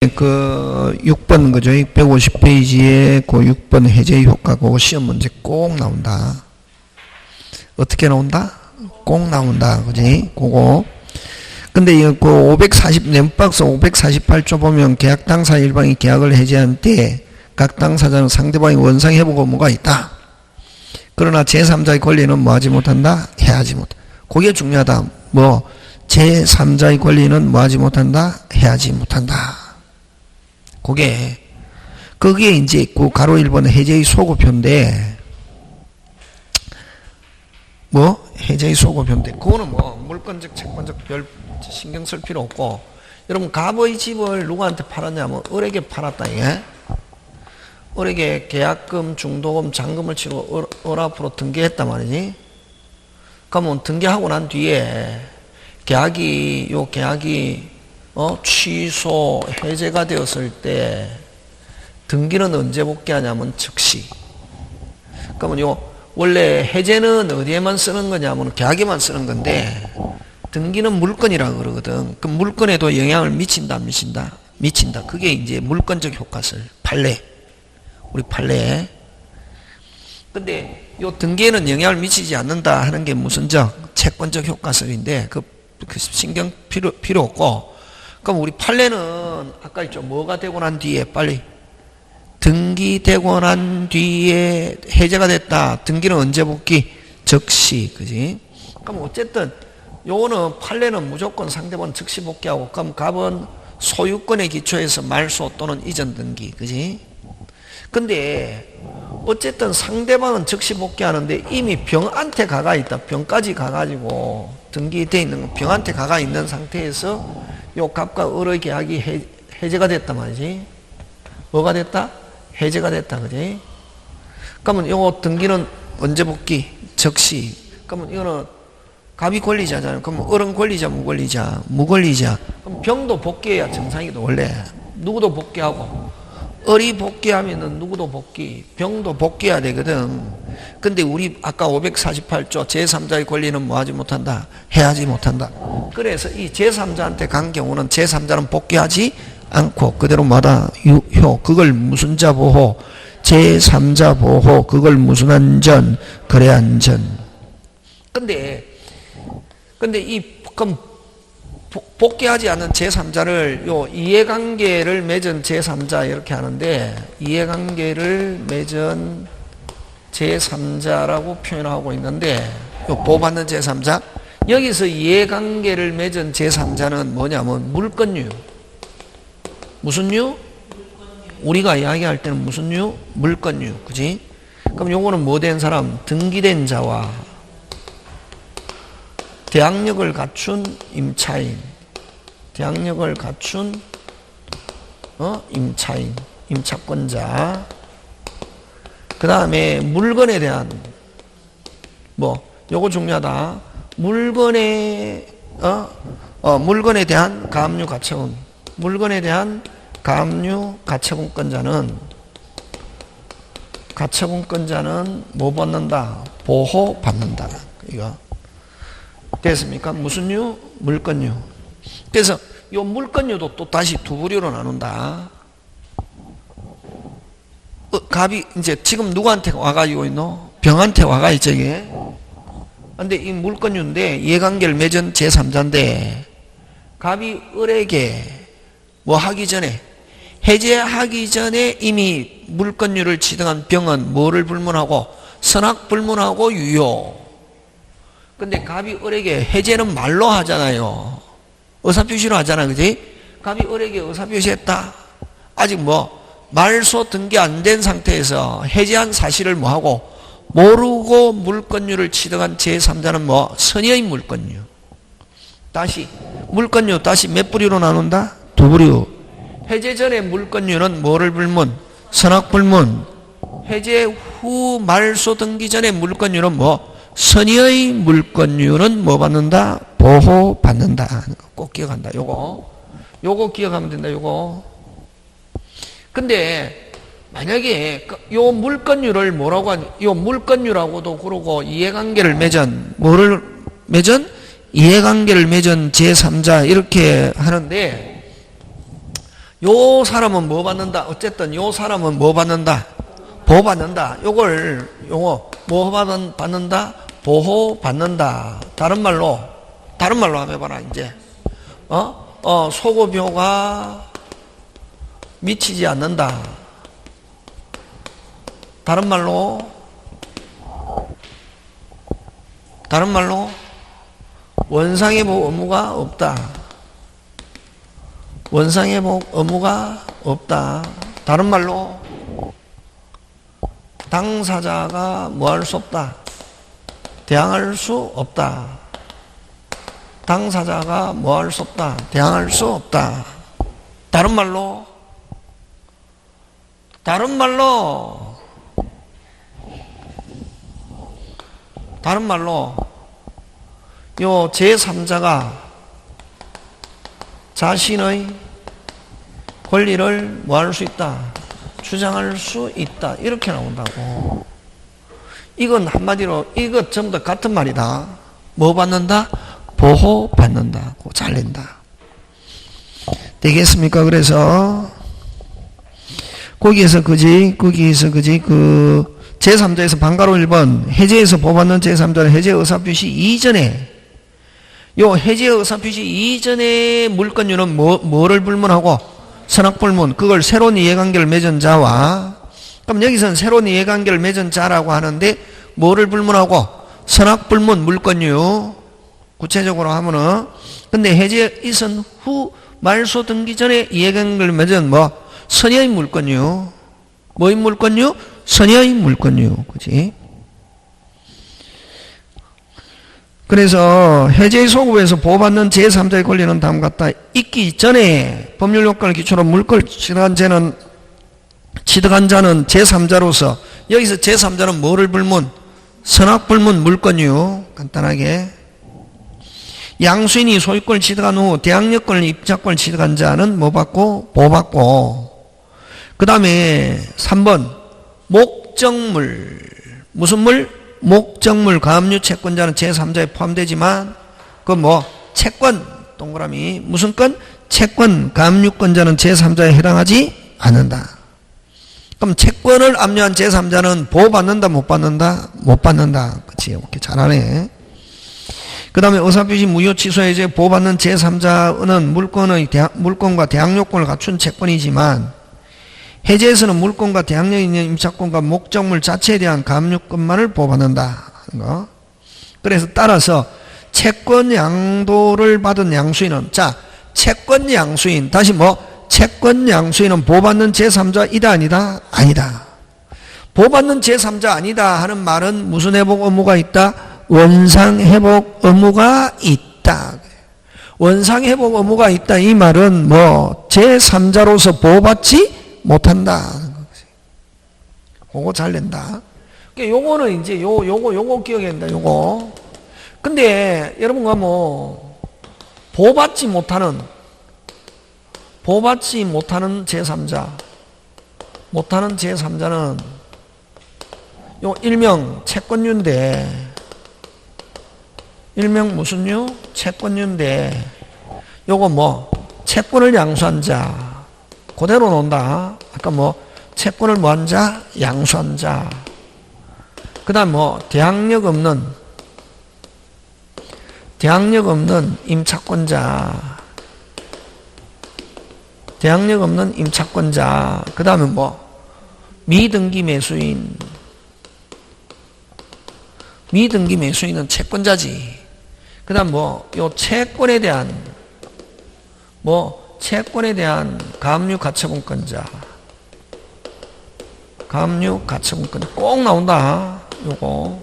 그 6번 그죠? 150페이지에 그 6번 해제 효과 그 시험 문제 꼭 나온다. 어떻게 나온다? 꼭 나온다. 그지? 그거. 근데 이거 그 540 넷박스 548조 보면 계약 당사 일방이 계약을 해제한 때 각 당사자는 상대방이 원상 회복 의무가 있다. 그러나 제3자의 권리는 뭐 하지 못한다? 해하지 못한다. 그게 중요하다. 뭐 제3자의 권리는 뭐 하지 못한다? 해하지 못한다. 그게 이제 그 가로 1번 해제의 소급표인데, 뭐 해제의 소급표인데 그거는 뭐 물권적 채권적 별 신경 쓸 필요 없고, 여러분 갑의 집을 누구한테 팔았냐면 을에게 팔았다. 이게 을에게 계약금, 중도금, 잔금을 치르고 을 앞으로 등기했단 말이지. 그러면 등기하고 난 뒤에 계약이 취소, 해제가 되었을 때 등기는 언제 복귀하냐면 즉시. 그러면 원래 해제는 어디에만 쓰는 거냐면 계약에만 쓰는 건데 등기는 물건이라고 그러거든. 그 물건에도 영향을 미친다, 안 미친다? 미친다. 그게 이제 물건적 효과설. 판례. 우리 판례. 근데 요 등기에는 영향을 미치지 않는다 하는 게 무슨 채권적 효과설인데 그 신경 필요 없고, 그럼 우리 판례는 아까 있죠. 뭐가 되고 난 뒤에 빨리 등기되고 난 뒤에 해제가 됐다. 등기는 언제 복귀? 즉시. 그지? 그럼 어쨌든 요거는 판례는 무조건 상대방 즉시 복귀하고, 그럼 갑은 소유권의 기초에서 말소 또는 이전 등기. 그지? 근데 어쨌든 상대방은 즉시 복귀하는데 이미 병한테 가가 있다. 병까지 가가지고 등기돼 있는 병한테 가가 있는 상태에서 요 갑과 을의 계약이 해제가 됐단 말이지. 뭐가 됐다? 해제가 됐다. 그지? 그러면 요 등기는 언제 복귀? 즉시. 그러면 이거는 갑이 권리자잖아요. 그럼 을은 권리자, 무권리자? 무권리자. 그럼 병도 복귀해야 정상이거든. 원래 누구도 복귀하고, 을이 복귀하면은 누구도 복귀, 병도 복귀해야 되거든. 근데 우리 아까 548조 제3자의 권리는 뭐 하지 못한다? 해하지 못한다. 그래서 이 제3자한테 간 경우는 제3자는 복귀하지 않고 그대로 마다 유효. 그걸 무슨 자 보호? 제3자 보호. 그걸 무슨 안전? 거래 안전. 근데 그럼 복귀하지 않은 제3자를 요 이해관계를 맺은 제3자 이렇게 하는데, 이해관계를 맺은 제3자라고 표현하고 있는데, 요 보호받는 제3자, 여기서 이해관계를 맺은 제3자는 뭐냐면 물권유. 무슨 유? 우리가 이야기할 때는 무슨 유? 물권유. 그지? 그럼 요거는 뭐 된 사람? 등기된 자와 대항력을 갖춘 임차인, 대항력을 갖춘 임차인, 임차권자. 그 다음에 물건에 대한 요거 중요하다. 물건에 대한 가압류 가처분, 물건에 대한 가압류 가처분권자는 뭐 받는다? 보호 받는다. 이거. 됐습니까? 무슨 유? 물건유. 그래서 요 물건유도 또 다시 두 부류로 나눈다. 갑이 이제 지금 누구한테 와가지고 있노? 병한테 와가 있지. 근데 이 물건유인데 이해관계를 맺은 제3자인데 갑이 을에게 뭐 하기 전에, 해제하기 전에 이미 물건유를 취득한 병은 뭐를 불문하고? 선악 불문하고 유효. 근데 갑이 을에게 해제는 말로 하잖아요. 의사표시로 하잖아. 그지? 갑이 을에게 의사표시했다. 아직 말소 등기 안 된 상태에서 해제한 사실을 뭐하고? 모르고 물권유를 취득한 제3자는 선의의 물권유. 물권유 다시 몇 부류로 나눈다? 두 부류. 해제 전에 물권유는 뭐를 불문? 선악 불문. 해제 후 말소 등기 전에 물권유는 선의의 물권유는 뭐 받는다? 보호 받는다. 꼭 기억한다. 요거 기억하면 된다. 요거. 근데 만약에 요 물권유를 뭐라고 요 물권유라고도 그러고 이해관계를 맺은 이해관계를 맺은 제3자 이렇게 하는데, 요 사람은 뭐 받는다? 어쨌든 요 사람은 뭐 받는다? 보호받는다. 요거 뭐 받는다? 보호받는다. 다른 말로 한번 해봐라 이제. 소급효가 미치지 않는다. 다른 말로 원상회복 의무가 없다. 원상회복 의무가 없다. 다른 말로 당사자가 뭐 할 수 없다. 대항할 수 없다. 당사자가 뭐 할 수 없다. 대항할 수 없다. 다른 말로 요 제3자가 자신의 권리를 뭐 할 수 있다. 주장할 수 있다. 이렇게 나온다고. 이건 한마디로 이것 전부 다 같은 말이다. 뭐 받는다? 보호받는다. 잘 낸다. 되겠습니까? 그래서 거기에서 그지 그 제3자에서 방가로 1번 해제에서 보호받는 제3자는 해제 의사표시 이전에 요 해제 의사표시 이전에 물권유는 뭐를 불문하고 선악불문 그걸 새로운 이해관계를 맺은 자와 그럼 여기서는 새로운 이해관계를 맺은 자라고 하는데 뭐를 불문하고 선악불문 물권유 구체적으로 하면은 근데 해제 이선 후 말소 등기 전에 이해관계를 맺은 선여의 물권유 뭐의 물권유? 선여의 물권유 그지? 그래서 해제 소급에서 보호받는 제3자의 권리는 다음과 같다. 있기 전에 법률 요건을 기초로 물권을 취득한 자는 제3자로서 여기서 제3자는 뭐를 불문? 선악불문 물권유 간단하게 양수인이 소유권을 취득한 후 대항력권을 입자권을 취득한 자는 뭐 받고? 보호받고 그 다음에 3번 목적물 무슨 물? 목적물 가압류 채권자는 제3자에 포함되지만 채권 동그라미 무슨 건? 채권 가압류권자는 제3자에 해당하지 않는다. 그럼 채권을 압류한 제3자는 보호받는다 못 받는다? 못 받는다. 그치? 오케이 잘하네. 그 다음에 의사표시 무효 취소 해제 보호받는 제3자는 물권과 대항요건을 갖춘 채권이지만 해제에서는 물권과 대항력이 있는 임차권과 목적물 자체에 대한 가압류권만을 보호받는다. 그래서 따라서 채권 양도를 받은 양수인은 채권 양수인 다시 채권 양수인은 보호받는 제3자이다 아니다? 아니다. 보호받는 제3자 아니다 하는 말은 무슨 회복 의무가 있다? 원상회복 의무가 있다. 원상회복 의무가 있다 이 말은 제3자로서 보호받지 못한다. 그거 잘 낸다. 요거는 이제 요거 기억해야 된다. 요거. 근데 여러분과 보호받지 못하는 제3자는 요 일명 채권유인데 일명 무슨 유? 채권유인데 요거 채권을 양수한 자 그대로 논다. 아까 채권을 뭐한 자? 양수한 자. 그 다음 대항력 없는 임차권자. 대항력 없는 임차권자. 그 다음에 미등기 매수인. 미등기 매수인은 채권자지. 그 다음 요 채권에 대한 가압류 가처분권자. 가압류 가처분권자. 꼭 나온다. 요거.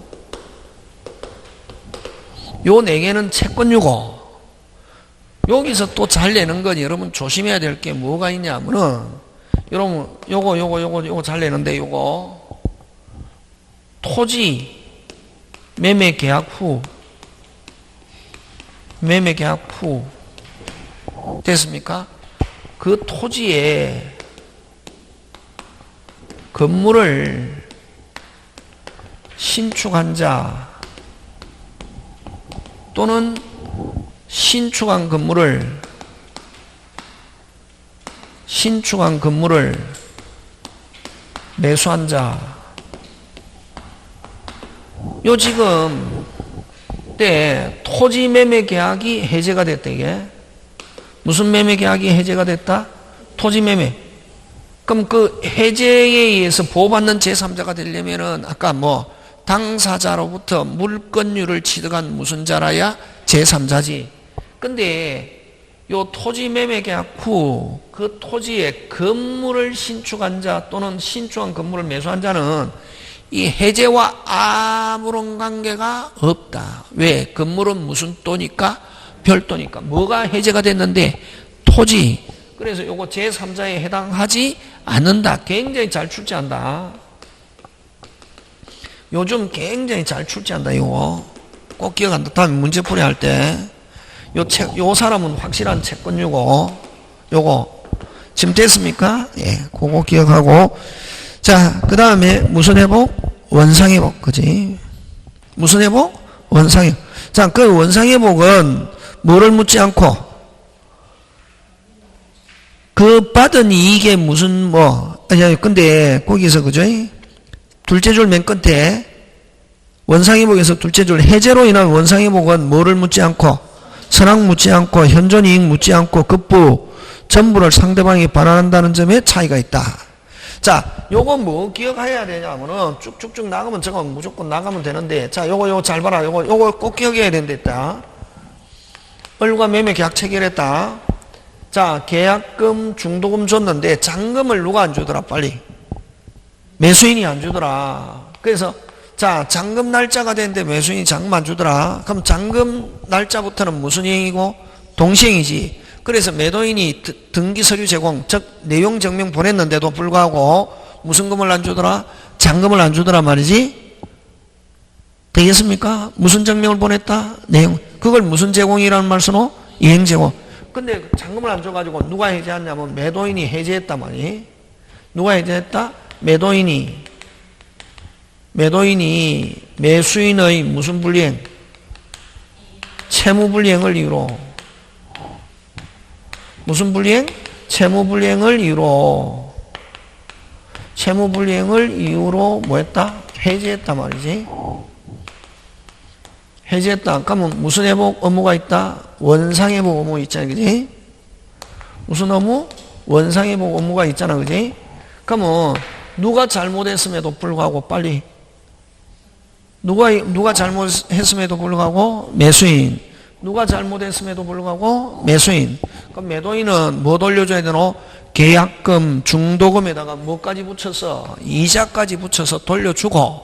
요 4개는 채권유고. 여기서 또 잘 내는 건 여러분 조심해야 될 게 뭐가 있냐면은, 여러분, 요거 잘 내는데, 요거. 토지 매매 계약 후. 됐습니까? 그 토지에 건물을 신축한 자 또는 신축한 건물을 신축한 건물을 매수한 자. 요 지금 때 토지 매매 계약이 해제가 됐다. 이게 무슨 매매 계약이 해제가 됐다? 토지 매매. 그럼 그 해제에 의해서 보호받는 제3자가 되려면은 아까 뭐 당사자로부터 물권료를 취득한 무슨 자라야 제3자지. 근데 요 토지 매매 계약 후 그 토지에 건물을 신축한 자 또는 신축한 건물을 매수한 자는 이 해제와 아무런 관계가 없다. 왜? 건물은 무슨 또니까? 별도니까. 뭐가 해제가 됐는데? 토지. 그래서 요거 제3자에 해당하지 않는다. 굉장히 잘 출제한다. 요즘 굉장히 잘 출제한다. 요거 꼭 기억한다. 다음에 문제풀이 할 때 요 사람은 확실한 채권유고 요거 지금 됐습니까? 예, 그거 기억하고. 자, 그 다음에 무슨 회복? 원상회복. 그지? 무슨 회복? 원상회복. 자, 그 원상회복은 뭐를 묻지 않고 그 받은 이익에 무슨 아니 근데 거기서 그죠? 둘째 줄 맨 끝에 원상회복에서 둘째 줄 해제로 인한 원상회복은 뭐를 묻지 않고 선악 묻지 않고 현존이익 묻지 않고 급부 전부를 상대방이 반환한다는 점에 차이가 있다. 자, 요거 뭐 기억해야 되냐면은 쭉쭉쭉 나가면 저거 무조건 나가면 되는데, 자, 요거 잘 봐라. 요거 꼭 기억해야 된다. 을과 매매 계약 체결했다. 자, 계약금 중도금 줬는데 잔금을 누가 안 주더라? 빨리 매수인이 안 주더라. 그래서 자, 잔금 날짜가 됐는데 매수인이 잔금 안 주더라. 그럼 잔금 날짜부터는 무슨 행위고? 동시행이지. 그래서 매도인이 등기 서류 제공, 즉 내용 증명 보냈는데도 불구하고 무슨 금을 안 주더라? 잔금을 안 주더라 말이지. 되겠습니까? 무슨 증명을 보냈다? 내용. 그걸 무슨 제공이라는 말 쓰노? 이행 제공. 근데 잔금을 안 줘가지고 누가 해제했냐면 매도인이 해제했단 말이. 누가 해제했다? 매도인이 매수인의 무슨 불이행? 채무불이행을 이유로. 무슨 불이행? 채무불이행을 이유로. 채무불이행을 이유로 뭐 했다? 해제했단 말이지. 해제했다. 그러면 무슨 회복 의무가 있다? 원상회복 의무 있잖아. 그지? 무슨 의무? 원상회복 의무가 있잖아. 그지? 그러면 누가 잘못했음에도 불구하고 빨리 누가 잘못했음에도 불구하고 매수인. 누가 잘못했음에도 불구하고 매수인. 그럼 매도인은 뭐 돌려줘야 되노? 계약금 중도금에다가 뭐까지 붙여서 이자까지 붙여서 돌려주고.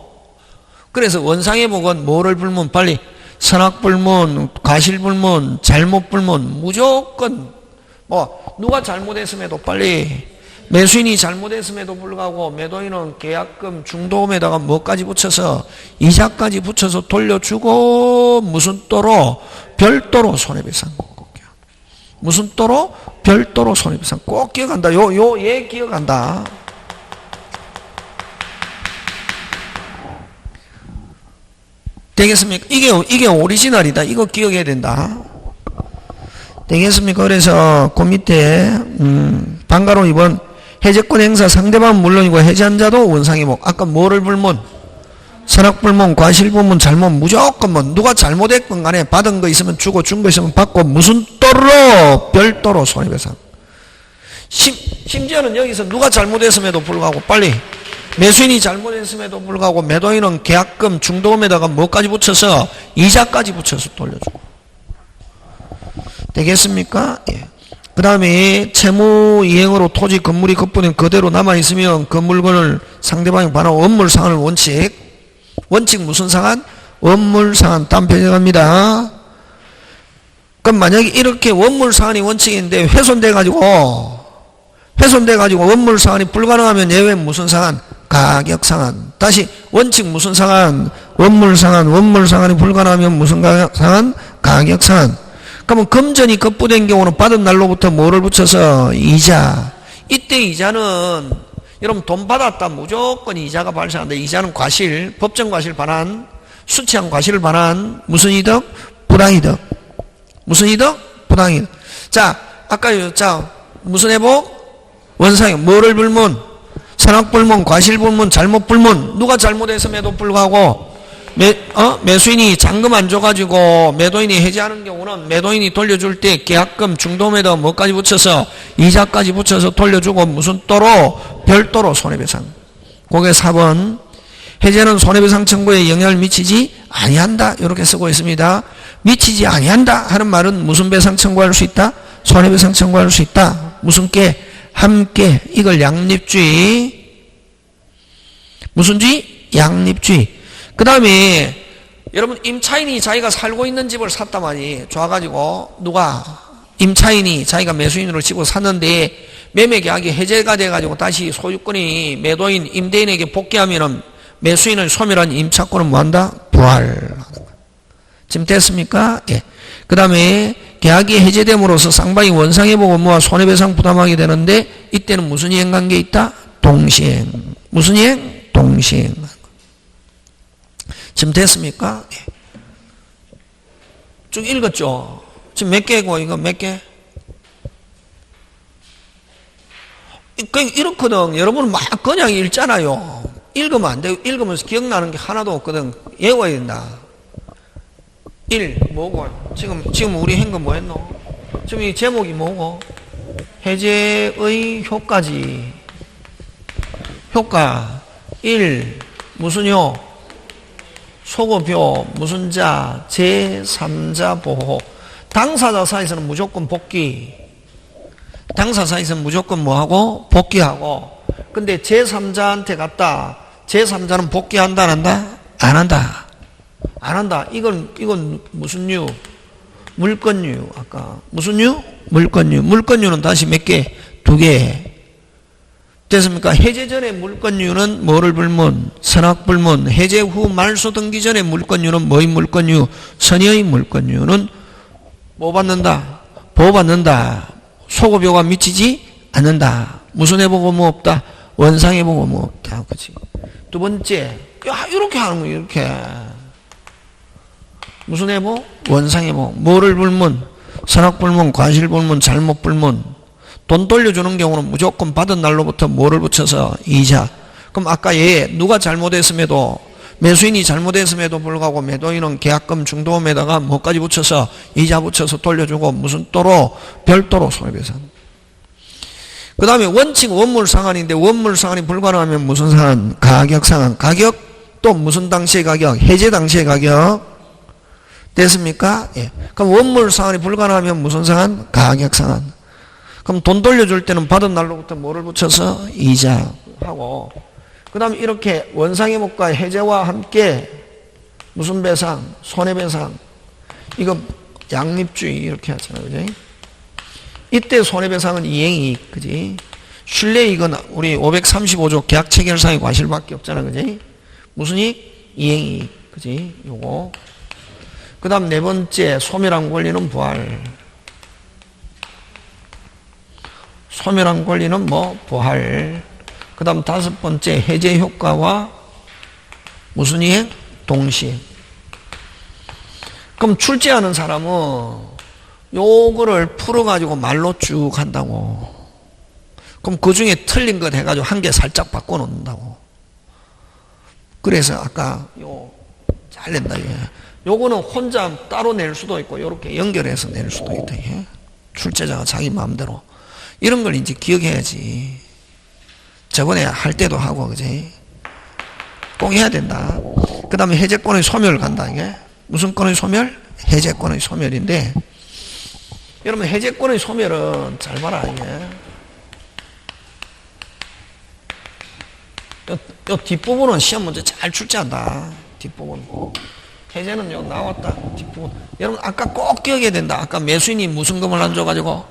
그래서 원상회복은 뭐를 불문? 빨리 선악불문, 과실불문, 잘못불문. 무조건 누가 잘못했음에도 빨리 매수인이 잘못했음에도 불구하고 매도인은 계약금 중도금에다가 뭐까지 붙여서 이자까지 붙여서 돌려주고 무슨 또로? 별도로 손해배상. 무슨 또로? 별도로 손해배상. 꼭 기억한다. 얘 기억한다. 되겠습니까? 이게 오리지널이다. 이거 기억해야 된다. 되겠습니까? 그래서 그 밑에 방가로 2번 해제권 행사 상대방은 물론이고 해제한 자도 원상회복. 아까 뭐를 불문? 선악불문, 과실불문, 잘못 무조건 누가 잘못했건 간에 받은 거 있으면 주고 준 거 있으면 받고 무슨 또로? 별도로 손해배상. 심지어는 여기서 누가 잘못했음에도 불구하고 빨리 매수인이 잘못했음에도 불구하고 매도인은 계약금 중도금에다가 뭐까지 붙여서 이자까지 붙여서 돌려주고. 되겠습니까? 예. 그 다음에 채무 이행으로 토지 건물이 급분은 그대로 남아있으면 그 물건을 상대방이 반하고 원물상환을 원칙. 원칙 무슨 상환? 원물상환. 다음 페이지 갑니다. 그럼 만약에 이렇게 원물상환이 원칙인데 훼손돼가지고 원물상환이 불가능하면 예외 무슨 상환? 가격상환. 다시 원칙 무슨 상환? 원물상환이 불가능하면 무슨 상환? 가격상환. 그러면 금전이 급부된 경우는 받은 날로부터 뭐를 붙여서? 이자. 이때 이자는 여러분 돈 받았다 무조건 이자가 발생한다. 이자는 과실, 법정 과실 반환, 수치한 과실을 반환. 무슨 이득? 부당이득. 무슨 이득? 부당이득. 자, 아까 무슨 회복? 원상이 뭐를 불문? 선악불문, 과실불문, 잘못불문. 누가 잘못했음에도 불구하고 매수인이 잔금 안 줘가지고 매도인이 해지하는 경우는 매도인이 돌려줄 때 계약금 중도에다 뭐까지 붙여서 이자까지 붙여서 돌려주고 무슨 또로? 별도로 손해배상. 그게 4번. 해제는 손해배상 청구에 영향을 미치지 아니한다. 이렇게 쓰고 있습니다. 미치지 아니한다 하는 말은 무슨 배상 청구할 수 있다? 손해배상 청구할 수 있다. 무슨 께? 함께. 이걸 양립주의. 무슨 주의? 양립주의. 그 다음에 여러분 임차인이 자기가 살고 있는 집을 샀단 말이 좋아가지고 누가 임차인이 자기가 매수인으로 집을 샀는데 매매계약이 해제가 돼가지고 다시 소유권이 매도인 임대인에게 복귀하면은 매수인을 소멸한 임차권은 뭐한다? 부활. 지금 됐습니까? 예. 그 다음에 계약이 해제됨으로써 쌍방이 원상회복 업무와 손해배상 부담하게 되는데 이때는 무슨 이행관계에 있다? 동시행. 무슨 이행? 동시행. 지금 됐습니까? 예. 쭉 읽었죠? 지금 몇 개고 이거 몇 개? 이렇거든. 여러분은 막 그냥 읽잖아요. 읽으면 안 돼요. 읽으면서 기억나는 게 하나도 없거든. 외워야 된다. 1. 뭐고? 지금 우리 한 거 뭐 했노? 지금 이 제목이 뭐고? 해제의 효과지. 효과. 1. 무슨요? 소급료, 무슨 자, 제3자 보호. 당사자 사이에서는 무조건 복귀. 당사자 사이에서는 무조건 뭐하고? 복귀하고. 근데 제3자한테 갔다. 제3자는 복귀한다, 안 한다? 안 한다. 안 한다. 이건 무슨 유? 물권유. 아까. 무슨 유? 물권유. 물권유는 다시 몇 개? 2개. 됐습니까? 해제 전에 물권유는 뭐를 불문? 선악불문. 해제 후 말소 등기 전에 물권유는 뭐의 물권유? 선의의 물권유는 뭐 받는다? 보호받는다. 소급료가 미치지 않는다. 무슨 회복 의무 없다? 원상 회복 의무 없다. 그치? 두 번째, 야, 이렇게 하는 거야, 이렇게. 무슨 회복? 원상 회복. 뭐를 불문? 선악불문, 과실불문, 잘못불문. 돈 돌려주는 경우는 무조건 받은 날로부터 뭐를 붙여서? 이자. 그럼 아까 얘 누가 잘못했음에도 매수인이 잘못했음에도 불구하고 매도인은 계약금 중도금에다가 뭐까지 붙여서? 이자 붙여서 돌려주고 무슨 또로? 별도로 손해배상. 그 다음에 원칙 원물상환인데 원물상환이 불가능하면 무슨 상환? 가격상환. 가격 또 무슨 당시의 가격? 해제 당시의 가격. 됐습니까? 예. 그럼 원물상환이 불가능하면 무슨 상환? 가격상환. 그럼 돈 돌려줄 때는 받은 날로부터 뭐를 붙여서? 이자하고. 그 다음에 이렇게 원상회복과 해제와 함께 무슨 배상? 손해배상. 이거 양립주의 이렇게 하잖아요. 그지? 이때 손해배상은 이행이익. 그지? 신뢰이익은 우리 535조 계약체결상의 과실밖에 없잖아. 그지? 무슨 이익? 이행이익. 그지? 요거. 그 다음 네 번째 소멸한 권리는 부활. 소멸한 권리는 뭐? 부활. 그 다음 다섯 번째 해제 효과와 무슨 이행? 동시행. 그럼 출제하는 사람은 요거를 풀어가지고 말로 쭉 한다고. 그럼 그 중에 틀린 것 해가지고 한 개 살짝 바꿔놓는다고. 그래서 아까 잘 낸다. 요거는 혼자 따로 낼 수도 있고 요렇게 연결해서 낼 수도 있다. 출제자가 자기 마음대로. 이런 걸 이제 기억해야지. 저번에 할 때도 하고, 그지? 꼭 해야 된다. 그 다음에 해제권의 소멸 간다, 이게. 무슨 권의 소멸? 해제권의 소멸인데, 여러분, 해제권의 소멸은 잘 봐라, 이게. 요 뒷부분은 시험 문제 잘 출제한다. 뒷부분. 해제는 요 나왔다. 뒷부분. 여러분, 아까 꼭 기억해야 된다. 아까 매수인이 무슨 금을 안 줘가지고,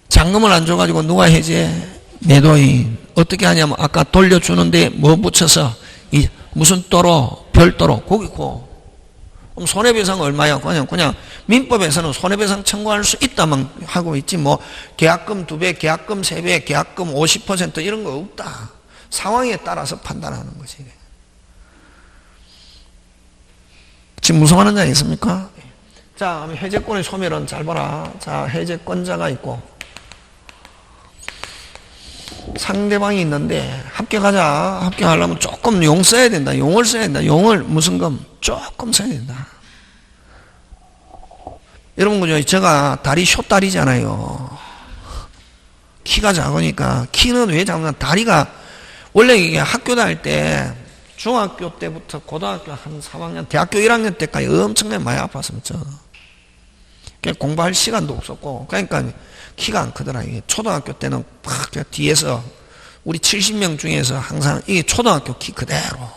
잔금을 안 줘가지고 누가 해제? 매도인. 어떻게 하냐면 아까 돌려주는데 뭐 붙여서 무슨 또로? 별도로. 거기고. 그럼 손해배상 얼마야? 그냥 민법에서는 손해배상 청구할 수 있다만 하고 있지 뭐 계약금 2배, 계약금 3배, 계약금 50% 이런 거 없다. 상황에 따라서 판단하는 거지. 지금 무슨 말인지 있습니까? 자, 해제권의 소멸은 잘 봐라. 자, 해제권자가 있고 상대방이 있는데 합격하자. 합격하려면 조금 용 써야 된다. 용을 써야 된다. 용을 무슨 금 조금 써야 된다. 여러분 그죠? 제가 다리 숏다리잖아요. 키가 작으니까. 키는 왜 작으냐? 다리가 원래 이게 학교 다닐 때 중학교 때부터 고등학교 한 3학년, 대학교 1학년 때까지 엄청나게 많이 아팠습니다. 공부할 시간도 없었고, 그러니까 키가 안 크더라. 이게 초등학교 때는 팍 뒤에서 우리 70명 중에서 항상 이게 초등학교 키 그대로.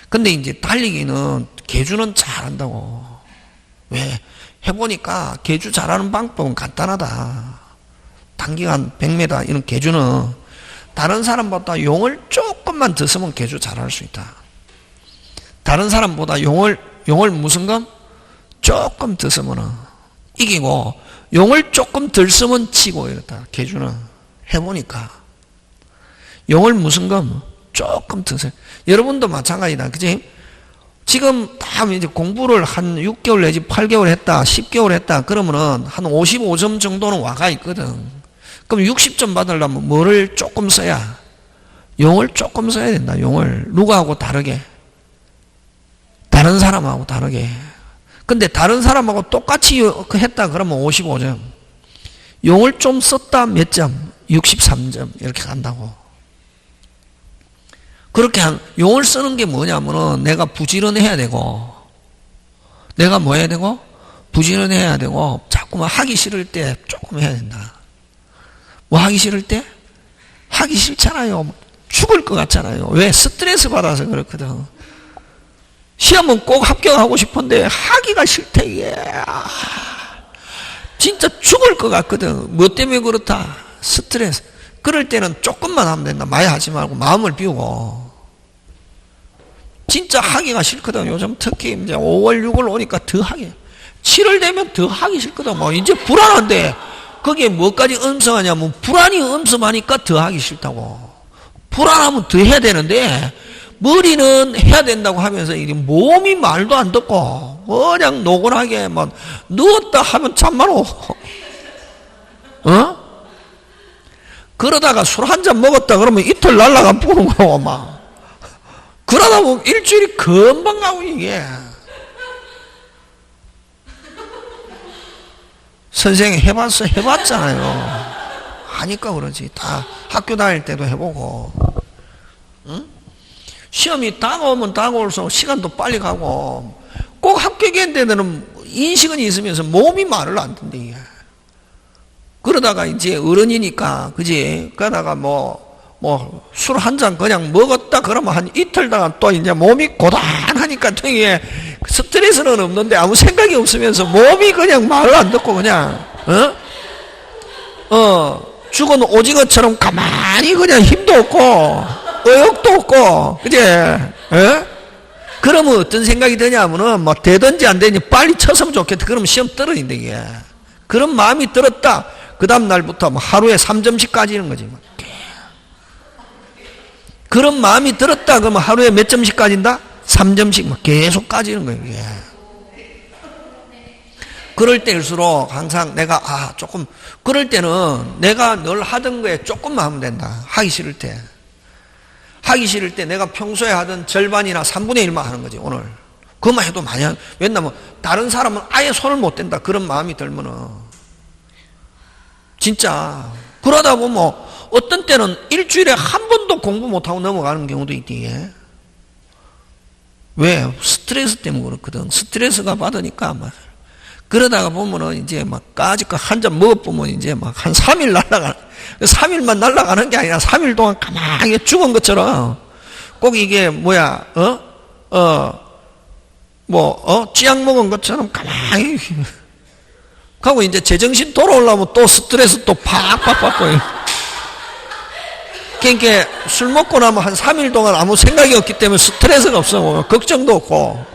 근데 이제 달리기는 계주는 잘한다고. 왜? 해보니까 계주 잘하는 방법은 간단하다. 단기간 100m 이런 계주는 다른 사람보다 용을 조금만 더 쓰면 계주 잘할 수 있다. 다른 사람보다 용을 무슨 건? 조금 더 쓰면 이기고 용을 조금 덜 쓰면 치고 이렇다. 계주는 해보니까 용을 무슨 건? 조금 더 써. 여러분도 마찬가지다. 그치? 지금 다 이제 공부를 한 6개월 내지 8개월 했다, 10개월 했다, 그러면은 한 55점 정도는 와가 있거든. 그럼 60점 받으려면 뭐를 조금 써야? 용을 조금 써야 된다, 용을. 누구하고 다르게? 다른 사람하고 다르게. 근데 다른 사람하고 똑같이 했다, 그러면 55점. 용을 좀 썼다, 몇 점? 63점. 이렇게 간다고. 그렇게 용을 쓰는 게 뭐냐면은 내가 부지런해야 되고, 내가 뭐 해야 되고? 부지런해야 되고, 자꾸만 하기 싫을 때 조금 해야 된다. 뭐 하기 싫을 때? 하기 싫잖아요. 죽을 것 같잖아요. 왜? 스트레스 받아서 그렇거든. 시험은 꼭 합격하고 싶은데 하기가 싫대. 이게. 진짜 죽을 것 같거든. 뭐 때문에 그렇다? 스트레스. 그럴 때는 조금만 하면 된다. 많이 하지 말고 마음을 비우고. 진짜 하기가 싫거든. 요즘 특히 이제 5월, 6월 오니까 더 하기. 7월 되면 더 하기 싫거든. 뭐 이제 불안한데 거기에 뭐까지 음성하냐면 불안이 음성하니까 더 하기 싫다고. 불안하면 더 해야 되는데 머리는 해야 된다고 하면서 이 몸이 말도 안 듣고 그냥 노곤하게 막 누웠다 하면 잠만 오고. 어? 그러다가 술 한 잔 먹었다 그러면 이틀 날라가 뿌는 거고 막. 그러다 보면 일주일이 금방 가고 이게. 선생님 해봤어? 해봤잖아요. 하니까 그러지. 다 학교 다닐 때도 해보고. 응? 시험이 다가오면 다가올수록 시간도 빨리 가고 꼭 합격했는 데는 인식은 있으면서 몸이 말을 안 듣는데 이게. 그러다가 이제 어른이니까, 그지? 그러다가 술 한 잔 그냥 먹었다 그러면 한 이틀 동안 또 이제 몸이 고단하니까 또 이게 스트레스는 없는데 아무 생각이 없으면서 몸이 그냥 말을 안 듣고 그냥, 죽은 오징어처럼 가만히 그냥 힘도 없고, 의욕도 없고, 그제? 그러면 어떤 생각이 드냐면은 뭐 되든지 안 되든지 빨리 쳤으면 좋겠다. 그러면 시험 떨어진다, 이게. 그런 마음이 들었다. 그 다음 날부터 뭐 하루에 3점씩 까지는 거지. 그런 마음이 들었다 그러면 하루에 몇 점씩 까진다? 3점씩 막 계속 까지는 거예요. 이게. 그럴 때일수록 항상 내가 조금 그럴 때는 내가 늘 하던 거에 조금만 하면 된다. 하기 싫을 때. 하기 싫을 때 내가 평소에 하던 절반이나 3분의 1만 하는 거지 오늘. 그것만 해도 많이 왜냐면 다른 사람은 아예 손을 못 댄다. 그런 마음이 들면은 진짜 그러다 보면 어떤 때는 일주일에 한 번도 공부 못하고 넘어가는 경우도 있지. 왜? 스트레스 때문에 그렇거든. 스트레스가 받으니까 막 그러다가 보면은 이제 막 까짓거 한 잔 먹어보면 이제 막 한 3일 날아가는 3일만 날아가는 게 아니라 3일 동안 가만히 죽은 것처럼 꼭 이게 뭐야 쥐약 먹은 것처럼 가만히 하고 이제 제정신 돌아오려면 또 스트레스 또 팍팍 받고. 그러니까 술 먹고 나면 한 3일 동안 아무 생각이 없기 때문에 스트레스가 없어. 걱정도 없고.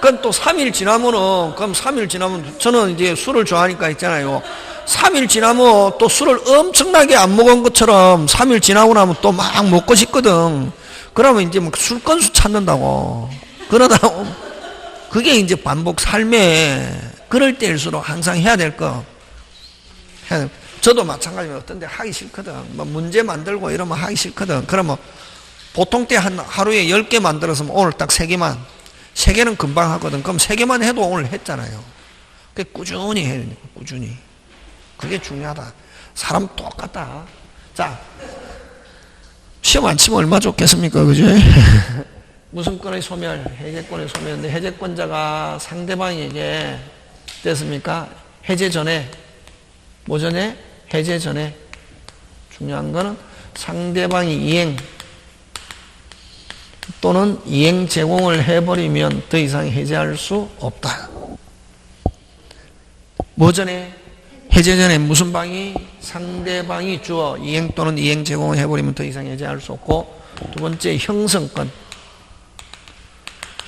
그럼 또 3일 지나면은, 그럼 3일 지나면, 저는 이제 술을 좋아하니까 있잖아요. 3일 지나면 또 술을 엄청나게 안 먹은 것처럼 3일 지나고 나면 또 막 먹고 싶거든. 그러면 이제 막 술 건수 찾는다고. 그러다 그게 이제 반복 삶에 그럴 때일수록 항상 해야 될 거. 저도 마찬가지로 어떤 데 하기 싫거든. 뭐 문제 만들고 이러면 하기 싫거든. 그러면 보통 때 하루에 10개 만들어서 오늘 딱 3개만. 3개는 금방 하거든. 그럼 3개만 해도 오늘 했잖아요. 꾸준히 해야 되니까, 꾸준히. 그게 중요하다. 사람 똑같다. 자, 시험 안 치면 얼마 좋겠습니까? 그죠? 무슨 건의 소멸? 해제권의 소멸인데, 해제권자가 상대방에게 됐습니까? 해제 전에, 뭐 전에? 해제 전에. 중요한 거는 상대방이 이행 또는 이행 제공을 해버리면 더 이상 해제할 수 없다. 뭐 전에? 해제 전에 무슨 방이? 상대방이 주어 이행 또는 이행 제공을 해버리면 더 이상 해제할 수 없고, 두 번째 형성권.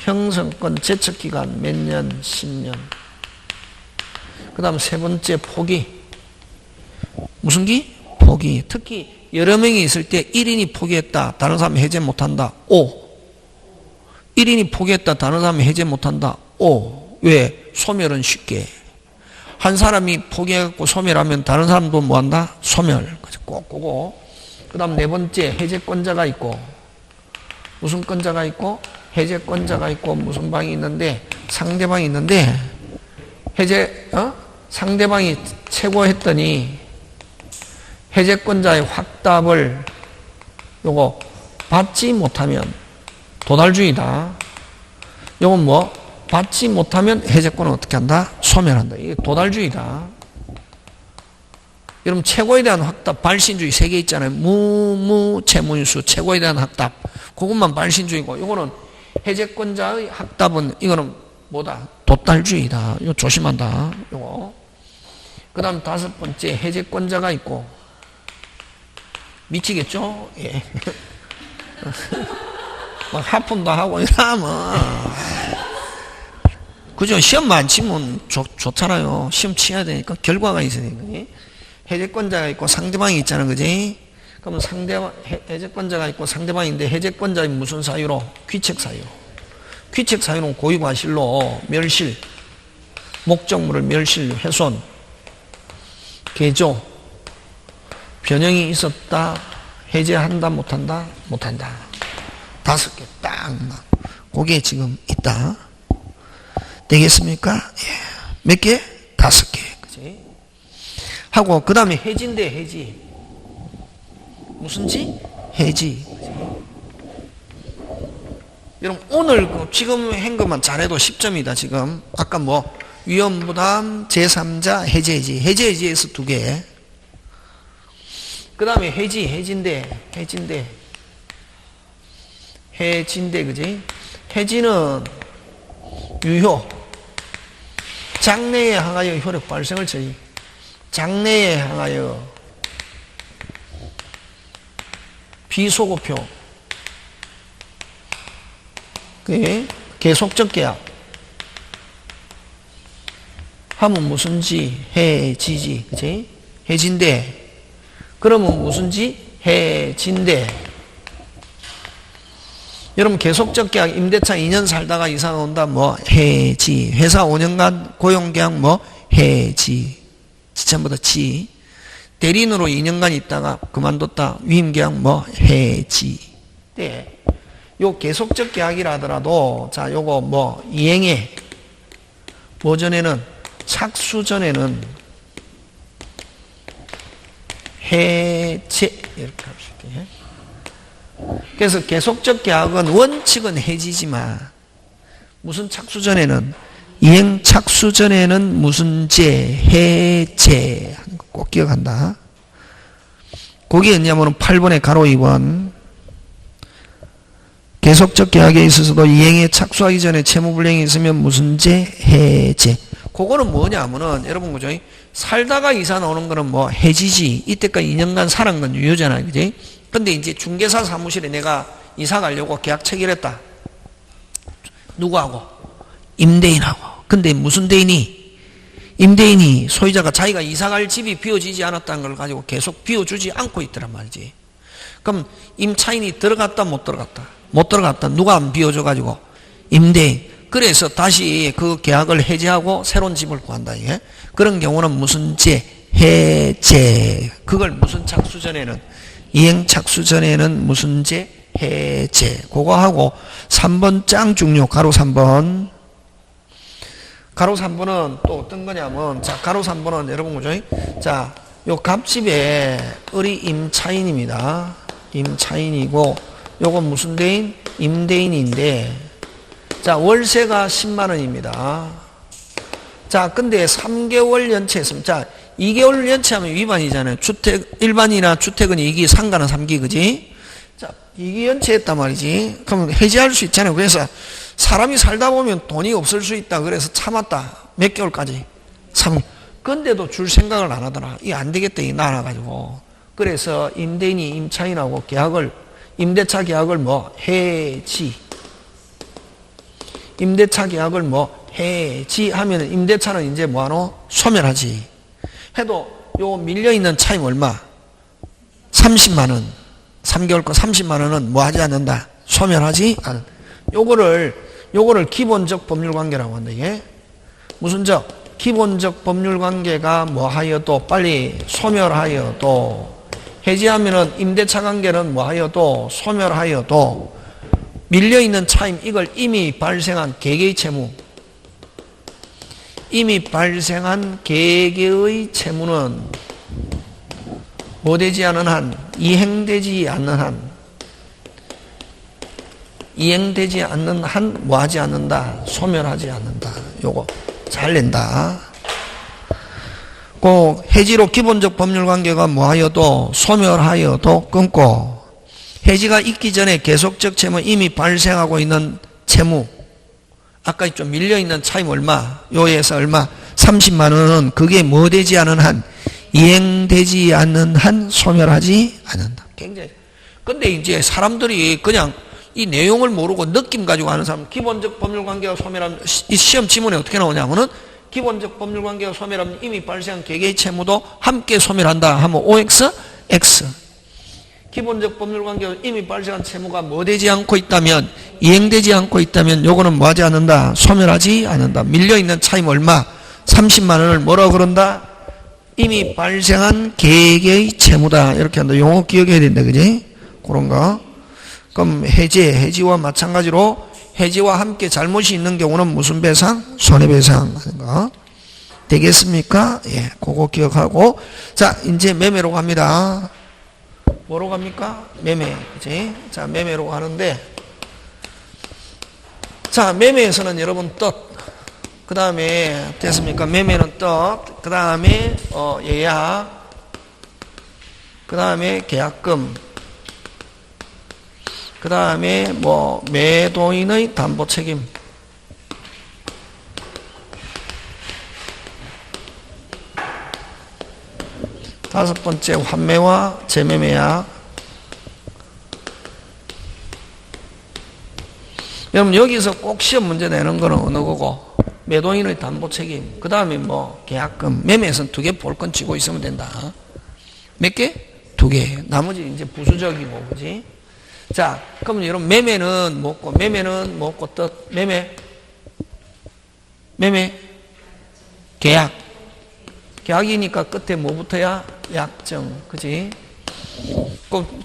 형성권 제척기간 몇 년? 10년. 그 다음 세 번째 포기. 무슨 기? 포기. 특히 여러 명이 있을 때 1인이 포기했다. 다른 사람이 해제 못한다. O. 1인이 포기했다. 다른 사람이 해제 못한다. O. 왜? 소멸은 쉽게. 한 사람이 포기해갖고 소멸하면 다른 사람도 뭐한다? 소멸. 꼭 그거. 그 다음 네 번째 해제권자가 있고, 무슨 권자가 있고? 해제권자가 있고 무슨 방이 있는데, 상대방이 있는데, 상대방이 최고했더니 해제권자의 확답을 요거 받지 못하면 도달주의다. 요건 뭐? 받지 못하면 해제권은 어떻게 한다? 소멸한다. 이게 도달주의다. 여러분 최고에 대한 확답, 발신주의 3개 있잖아요. 채무인수, 최고에 대한 확답. 그것만 발신주의고, 이거는 해제권자의 확답은 이거는 뭐다? 도달주의다. 이거 조심한다. 이거. 그 다음 5번째 해제권자가 있고, 미치겠죠? 예. 막 하품도 하고 이러면 그죠? 시험만 치면 좋잖아요. 시험 치어야 되니까 결과가 있어야 되니까. 해제권자가 있고 상대방이 있잖아, 그지? 그러면 해제권자가 있고 상대방인데, 해제권자의 무슨 사유로? 귀책 사유. 귀책 사유는 고의과실로 멸실, 목적물을 멸실, 훼손, 개조, 변형이 있었다. 해제한다, 못한다? 못한다. 5개 딱, 그게 지금 있다. 되겠습니까? 예. 몇 개? 5개. 그지? 하고, 그 다음에 해지인데, 해지. 무슨 지? 해지. 그지? 여러분, 오늘 지금 한 것만 잘해도 10점이다, 지금. 아까 뭐, 위험부담, 제3자, 해제해지. 해제해지에서 2개. 그 다음에 해지인데, 그지? 해지는 유효. 장래에 향하여 효력 발생을 저희. 장래에 향하여 비소급표. 그게 계속적 계약. 하면 무슨 지? 해지지. 그지? 해진대. 그러면 무슨 지? 해진대. 여러분 계속적 계약, 임대차 2년 살다가 이사 온다, 뭐 해지. 회사 5년간 고용계약, 뭐 해지. 지참보다 지. 대리인으로 2년간 있다가 그만뒀다, 위임계약, 뭐 해지. 네. 요 계속적 계약이라 하더라도, 자, 요거 뭐 이행에 뭐 전에는, 착수 전에는 해제, 이렇게 할 수 있게. 그래서 계속적 계약은 원칙은 해지지만, 무슨 착수 전에는, 이행 착수 전에는 무슨 제, 해제 하는 거 꼭 기억한다. 거기 있냐면 8번에 가로 2번. 계속적 계약에 있어서도 이행에 착수하기 전에 채무불이행이 있으면 무슨 제, 해제. 그거는 뭐냐면은, 여러분, 그죠? 살다가 이사 나오는 거는 뭐 해지지. 이때까지 2년간 살은 건 유효잖아요. 그지? 근데 이제 중개사 사무실에 내가 이사 가려고 계약 체결했다. 누구하고? 임대인하고. 근데 무슨 대인이? 임대인이, 소유자가 자기가 이사 갈 집이 비워지지 않았다는 걸 가지고 계속 비워주지 않고 있더란 말이지. 그럼 임차인이 들어갔다, 못 들어갔다? 못 들어갔다. 누가 안 비워줘 가지고? 임대인. 그래서 다시 그 계약을 해지하고 새로운 집을 구한다. 이게. 그런 경우는 무슨 제? 해제. 그걸 무슨 착수 전에는? 이행 착수 전에는 무슨 제? 해제. 그거 하고 3번 짱 중요. 가로 3번. 가로 3번은 또 어떤 거냐면, 자, 가로 3번은 여러분 보죠. 자, 요 갑집에 을이 임차인입니다. 임차인이고, 요건 무슨 대인? 임대인인데, 자, 월세가 10만원입니다. 자, 근데 3개월 연체했으면, 자, 2개월 연체하면 위반이잖아요. 주택, 일반이나 주택은 2기, 상가는 3기, 그지? 자, 2기 연체했단 말이지. 그럼 해지할 수 있잖아요. 그래서 사람이 살다 보면 돈이 없을 수 있다. 그래서 참았다. 몇 개월까지? 3개월. 근데도 줄 생각을 안 하더라. 이게 안 되겠다. 이 나눠가지고. 그래서 임대인이 임차인하고 계약을, 임대차 계약을 뭐, 해지. 임대차 계약을 뭐, 해지하면 임대차는 이제 뭐하노? 소멸하지. 해도 요 밀려있는 차임 얼마? 30만원. 3개월 거 30만원은 뭐 하지 않는다? 소멸하지 않는다. 요거를 기본적 법률관계라고 한다. 이게 무슨 적? 기본적 법률관계가 뭐 하여도 빨리 소멸하여도 해지하면은 임대차 관계는 뭐 하여도 소멸하여도 밀려있는 차임 이걸 이미 발생한 개개의 채무, 이미 발생한 개개의 채무는 뭐 되지 않은 한, 이행되지 않는 한, 이행되지 않는 한 뭐 하지 않는다? 소멸하지 않는다. 요거 잘 낸다. 그 해지로 기본적 법률관계가 뭐 하여도 소멸하여도 끊고, 해지가 있기 전에 계속적 채무 이미 발생하고 있는 채무, 아까 좀 밀려있는 차임 얼마? 요에서 얼마? 30만 원은 그게 뭐 되지 않은 한, 이행되지 않는 한 소멸하지 않는다. 굉장히. 근데 이제 사람들이 그냥 이 내용을 모르고 느낌 가지고 하는 사람, 기본적 법률관계가 소멸하면, 이 시험 지문에 어떻게 나오냐면은, 기본적 법률관계가 소멸하면 이미 발생한 개개의 채무도 함께 소멸한다 하면 OX, X. 기본적 법률관계가 이미 발생한 채무가 뭐 되지 않고 있다면, 이행되지 않고 있다면 요거는 뭐 하지 않는다? 소멸하지 않는다. 밀려있는 차임 얼마? 30만 원을 뭐라고 그런다? 이미 발생한 개개의 채무다. 이렇게 한다. 용어 기억해야 된다. 그지? 그런 거. 그럼 해지와 마찬가지로 해지와 함께 잘못이 있는 경우는 무슨 배상? 손해배상 하는 거. 되겠습니까? 예, 그거 기억하고. 자, 이제 매매로 갑니다. 뭐로 갑니까? 매매. 그치? 자, 매매로 가는데, 자, 매매에서는 여러분 뜻, 그 다음에, 됐습니까? 매매는 뜻, 그 다음에, 예약, 그 다음에 계약금, 그 다음에 뭐, 매도인의 담보 책임, 다섯 번째, 환매와 재매매약. 여러분, 여기서 꼭 시험 문제 내는 거는 어느 거고, 매도인의 담보 책임, 그 다음에 뭐, 계약금, 매매에서는 2개 볼 건 쥐고 있으면 된다. 몇 개? 2개. 나머지 이제 부수적이고, 그지? 자, 그럼 여러분, 매매는 뭐고, 매매는 뭐고, 뜻, 매매, 계약. 계약이니까 끝에 뭐 붙어야? 약정. 그지?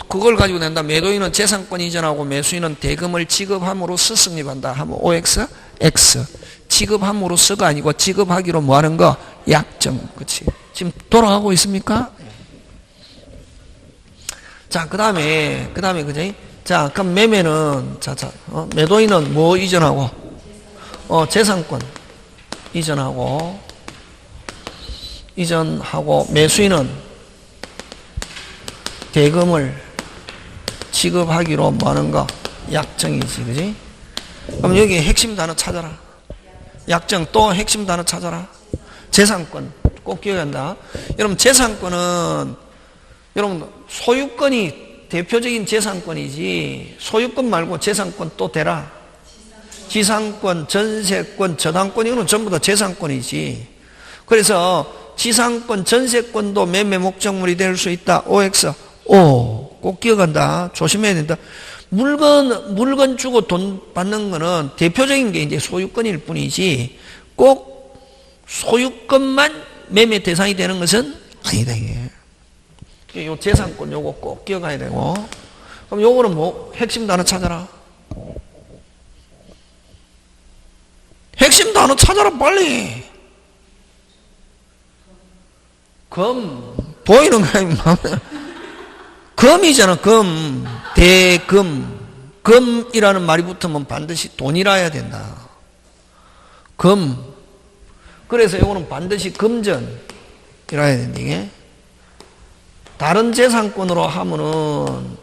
그걸 가지고 낸다. 매도인은 재산권 이전하고 매수인은 대금을 지급함으로써 성립한다. 하면 OX, X. 지급함으로써가 아니고 지급하기로 뭐 하는 거? 약정. 그치? 지금 돌아가고 있습니까? 자, 그 다음에, 그지? 자, 그럼 매매는, 매도인은 뭐 이전하고? 재산권 이전하고, 매수인은 대금을 지급하기로 뭐 하는 거? 약정이지, 그지? 그럼 여기 핵심 단어 찾아라. 약정, 또 핵심 단어 찾아라. 재산권, 꼭 기억한다. 여러분, 재산권은, 여러분, 소유권이 대표적인 재산권이지, 소유권 말고 재산권 또 대라. 지상권, 전세권, 저당권, 이거는 전부 다 재산권이지. 그래서 지상권, 전세권도 매매 목적물이 될 수 있다. OX, O. 꼭 기억한다. 조심해야 된다. 물건 주고 돈 받는 거는 대표적인 게 이제 소유권일 뿐이지, 꼭 소유권만 매매 대상이 되는 것은 아니다, 이게. 요 재산권 요거 꼭 기억해야 되고. 그럼 요거는 뭐, 핵심 단어 찾아라. 핵심 단어 찾아라, 빨리. 보이는 거야, 금이잖아, 금. 대금. 금이라는 말이 붙으면 반드시 돈이라 해야 된다. 금. 그래서 이거는 반드시 금전이라 해야 된다, 이게. 다른 재산권으로 하면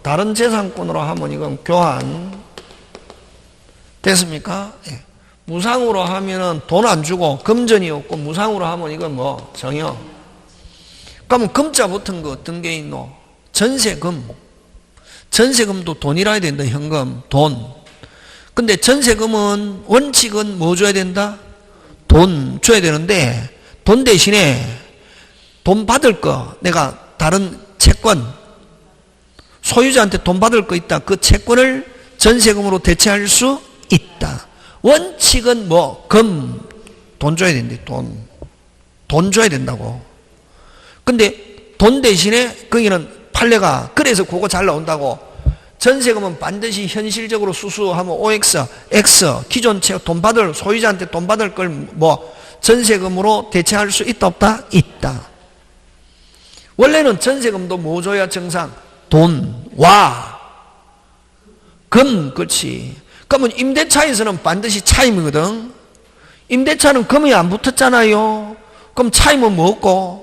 이건 교환. 됐습니까? 예. 무상으로 하면은 돈 안 주고 금전이었고, 무상으로 하면 이건 뭐, 정형. 그러면 금자 붙은 거 어떤 게 있노? 전세금. 전세금도 돈이라 해야 된다, 현금. 돈. 근데 전세금은 원칙은 뭐 줘야 된다? 돈 줘야 되는데, 돈 대신에 돈 받을 거, 내가 다른 채권, 소유자한테 돈 받을 거 있다. 그 채권을 전세금으로 대체할 수 있다. 원칙은 뭐, 돈 줘야 된대, 돈. 돈 줘야 된다고. 근데 돈 대신에 거기는 판례가, 그래서 그거 잘 나온다고. 전세금은 반드시 현실적으로 수수하면 OX, X, 기존 돈 받을, 소유자한테 돈 받을 걸 뭐, 전세금으로 대체할 수 있다, 없다? 있다. 원래는 전세금도 뭐 줘야 정상? 돈, 그렇지. 그러면 임대차에서는 반드시 차임이거든. 임대차는 금이 안 붙었잖아요. 그럼 차임은 뭐고?